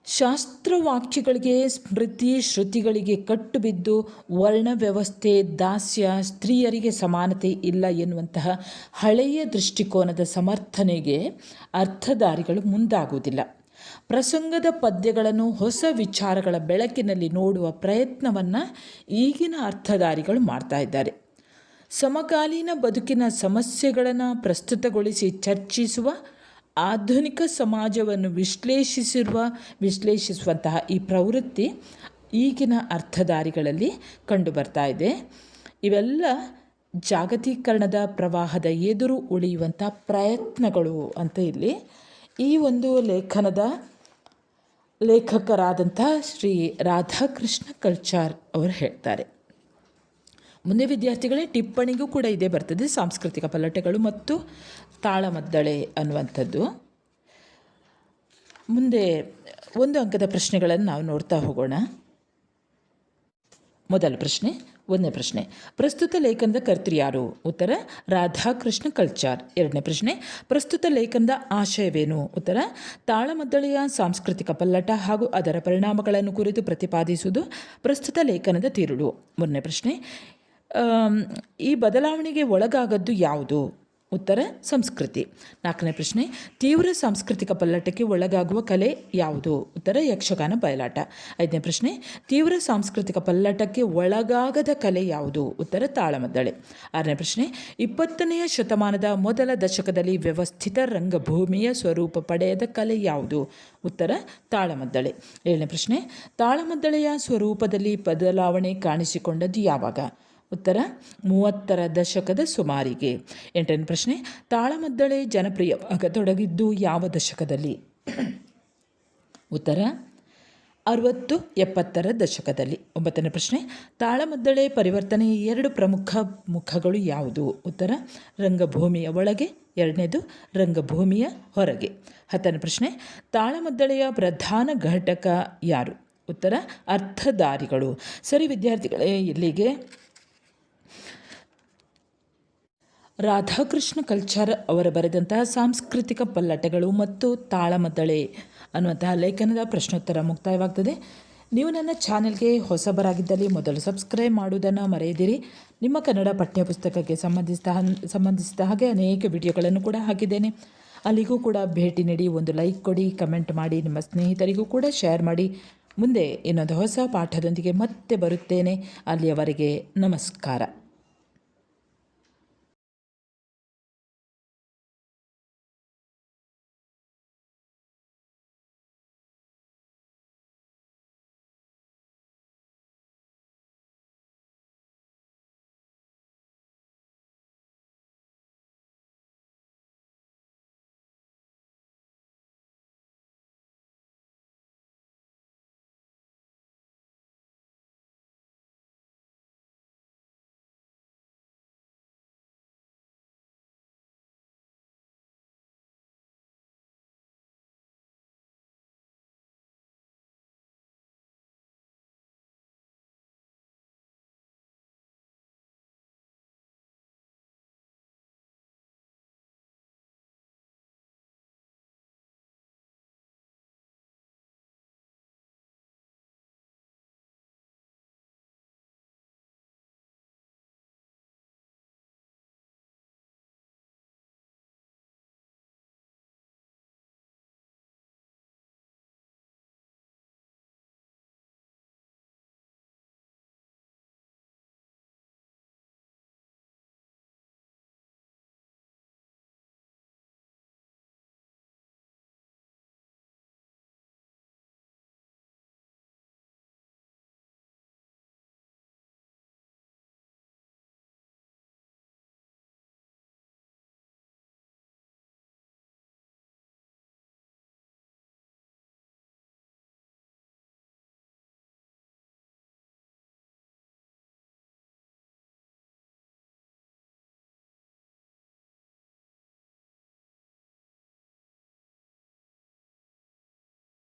ಶಾಸ್ತ್ರವಾಕ್ಯಗಳಿಗೆ, ಸ್ಮೃತಿ ಶ್ರುತಿಗಳಿಗೆ ಕಟ್ಟು ಬಿದ್ದು ವರ್ಣ ವ್ಯವಸ್ಥೆ, ದಾಸ್ಯ, ಸ್ತ್ರೀಯರಿಗೆ ಸಮಾನತೆ ಇಲ್ಲ ಎನ್ನುವಂತಹ ಹಳೆಯ ದೃಷ್ಟಿಕೋನದ ಸಮರ್ಥನೆಗೆ ಅರ್ಥಧಾರಿಗಳು ಮುಂದಾಗುವುದಿಲ್ಲ. ಪ್ರಸಂಗದ ಪದ್ಯಗಳನ್ನು ಹೊಸ ವಿಚಾರಗಳ ಬೆಳಕಿನಲ್ಲಿ ನೋಡುವ ಪ್ರಯತ್ನವನ್ನು ಈಗಿನ ಅರ್ಥಧಾರಿಗಳು ಮಾಡ್ತಾ ಇದ್ದಾರೆ. ಸಮಕಾಲೀನ ಬದುಕಿನ ಸಮಸ್ಯೆಗಳನ್ನು ಪ್ರಸ್ತುತಗೊಳಿಸಿ ಚರ್ಚಿಸುವ, ಆಧುನಿಕ ಸಮಾಜವನ್ನು ವಿಶ್ಲೇಷಿಸುವಂತಹ ಈ ಪ್ರವೃತ್ತಿ ಈಗಿನ ಅರ್ಥಧಾರಿಗಳಲ್ಲಿ ಕಂಡುಬರ್ತಾ ಇದೆ. ಇವೆಲ್ಲ ಜಾಗತೀಕರಣದ ಪ್ರವಾಹದ ಎದುರು ಉಳಿಯುವಂಥ ಪ್ರಯತ್ನಗಳು ಅಂತ ಇಲ್ಲಿ ಈ ಒಂದು ಲೇಖನದ ಲೇಖಕರಾದಂಥ ಶ್ರೀ ರಾಧಾಕೃಷ್ಣ ಕಲ್ಚಾರ್ ಅವರು ಹೇಳ್ತಾರೆ. ಮುಂದೆ ವಿದ್ಯಾರ್ಥಿಗಳೇ ಟಿಪ್ಪಣಿಗೂ ಕೂಡ ಇದೇ ಬರ್ತದೆ. ಸಾಂಸ್ಕೃತಿಕ ಪಲ್ಲಟಗಳು ಮತ್ತು ತಾಳಮದ್ದಳೆ ಅನ್ನುವಂಥದ್ದು. ಮುಂದೆ 1 ಅಂಕದ ಪ್ರಶ್ನೆಗಳನ್ನು ನಾವು ನೋಡ್ತಾ ಹೋಗೋಣ. ಮೊದಲ ಪ್ರಶ್ನೆ, 1ನೇ ಪ್ರಶ್ನೆ, ಪ್ರಸ್ತುತ ಲೇಖನದ ಕರ್ತೃ ಯಾರು? ಉತ್ತರ ರಾಧಾಕೃಷ್ಣ ಕಲ್ಚಾರ್. 2ನೇ ಪ್ರಶ್ನೆ, ಪ್ರಸ್ತುತ ಲೇಖನದ ಆಶಯವೇನು? ಉತ್ತರ ತಾಳಮದ್ದಳೆಯ ಸಾಂಸ್ಕೃತಿಕ ಪಲ್ಲಟ ಹಾಗೂ ಅದರ ಪರಿಣಾಮಗಳನ್ನು ಕುರಿತು ಪ್ರತಿಪಾದಿಸುವುದು ಪ್ರಸ್ತುತ ಲೇಖನದ ತಿರುಳು. 3ನೇ ಪ್ರಶ್ನೆ, ಈ ಬದಲಾವಣೆಗೆ ಒಳಗಾಗದ್ದು ಯಾವುದು? ಉತ್ತರ ಸಂಸ್ಕೃತಿ. 4ನೇ ಪ್ರಶ್ನೆ, ತೀವ್ರ ಸಾಂಸ್ಕೃತಿಕ ಪಲ್ಲಟಕ್ಕೆ ಒಳಗಾಗುವ ಕಲೆ ಯಾವುದು? ಉತ್ತರ ಯಕ್ಷಗಾನ ಬಯಲಾಟ. 5ನೇ ಪ್ರಶ್ನೆ, ತೀವ್ರ ಸಾಂಸ್ಕೃತಿಕ ಪಲ್ಲಟಕ್ಕೆ ಒಳಗಾಗದ ಕಲೆ ಯಾವುದು? ಉತ್ತರ ತಾಳಮದ್ದಳೆ. 6ನೇ ಪ್ರಶ್ನೆ, 20ನೇ ಶತಮಾನದ ಮೊದಲ ದಶಕದಲ್ಲಿ ವ್ಯವಸ್ಥಿತ ರಂಗಭೂಮಿಯ ಸ್ವರೂಪ ಪಡೆಯದ ಕಲೆ ಯಾವುದು? ಉತ್ತರ ತಾಳಮದ್ದಳೆ. 7ನೇ ಪ್ರಶ್ನೆ, ತಾಳಮದ್ದಳೆಯ ಸ್ವರೂಪದಲ್ಲಿ ಬದಲಾವಣೆ ಕಾಣಿಸಿಕೊಂಡದ್ದು ಯಾವಾಗ? ಉತ್ತರ 30ರ ದಶಕದ ಸುಮಾರಿಗೆ. 8ನೇ ಪ್ರಶ್ನೆ, ತಾಳಮದ್ದಳೆ ಜನಪ್ರಿಯವಾಗತೊಡಗಿದ್ದು ಯಾವ ದಶಕದಲ್ಲಿ? ಉತ್ತರ 60-70ರ ದಶಕದಲ್ಲಿ. 9ನೇ ಪ್ರಶ್ನೆ, ತಾಳಮದ್ದಳೆ ಪರಿವರ್ತನೆಯ 2 ಪ್ರಮುಖ ಮುಖಗಳು ಯಾವುದು? ಉತ್ತರ ರಂಗಭೂಮಿಯ ಒಳಗೆ, 2ನೇದು ರಂಗಭೂಮಿಯ ಹೊರಗೆ. 10ನೇ ಪ್ರಶ್ನೆ, ತಾಳಮದ್ದಳೆಯ ಪ್ರಧಾನ ಘಟಕ ಯಾರು? ಉತ್ತರ ಅರ್ಥಧಾರಿಗಳು. ಸರಿ ವಿದ್ಯಾರ್ಥಿಗಳೇ, ಇಲ್ಲಿಗೆ ರಾಧಾಕೃಷ್ಣ ಕಲ್ಚಾರ್ ಅವರು ಬರೆದಂತಹ ಸಾಂಸ್ಕೃತಿಕ ಪಲ್ಲಟಗಳು ಮತ್ತು ತಾಳಮದ್ದಳೆ ಅನ್ನುವಂತಹ ಲೇಖನದ ಪ್ರಶ್ನೋತ್ತರ ಮುಕ್ತಾಯವಾಗ್ತದೆ. ನೀವು ನನ್ನ ಚಾನೆಲ್ಗೆ ಹೊಸಬರಾಗಿದ್ದಲ್ಲಿ ಮೊದಲು ಸಬ್ಸ್ಕ್ರೈಬ್ ಮಾಡುವುದನ್ನು ಮರೆಯದಿರಿ. ನಿಮ್ಮ ಕನ್ನಡ ಪಠ್ಯಪುಸ್ತಕಕ್ಕೆ ಸಂಬಂಧಿಸಿದ ಹಾಗೆ ಅನೇಕ ವಿಡಿಯೋಗಳನ್ನು ಕೂಡ ಹಾಕಿದ್ದೇನೆ. ಅಲ್ಲಿಗೂ ಕೂಡ ಭೇಟಿ ನೀಡಿ, ಒಂದು ಲೈಕ್ ಕೊಡಿ, ಕಮೆಂಟ್ ಮಾಡಿ, ನಿಮ್ಮ ಸ್ನೇಹಿತರಿಗೂ ಕೂಡ ಶೇರ್ ಮಾಡಿ. ಮುಂದೆ ಇನ್ನೊಂದು ಹೊಸ ಪಾಠದೊಂದಿಗೆ ಮತ್ತೆ ಬರುತ್ತೇನೆ. ಅಲ್ಲಿಯವರೆಗೆ ನಮಸ್ಕಾರ.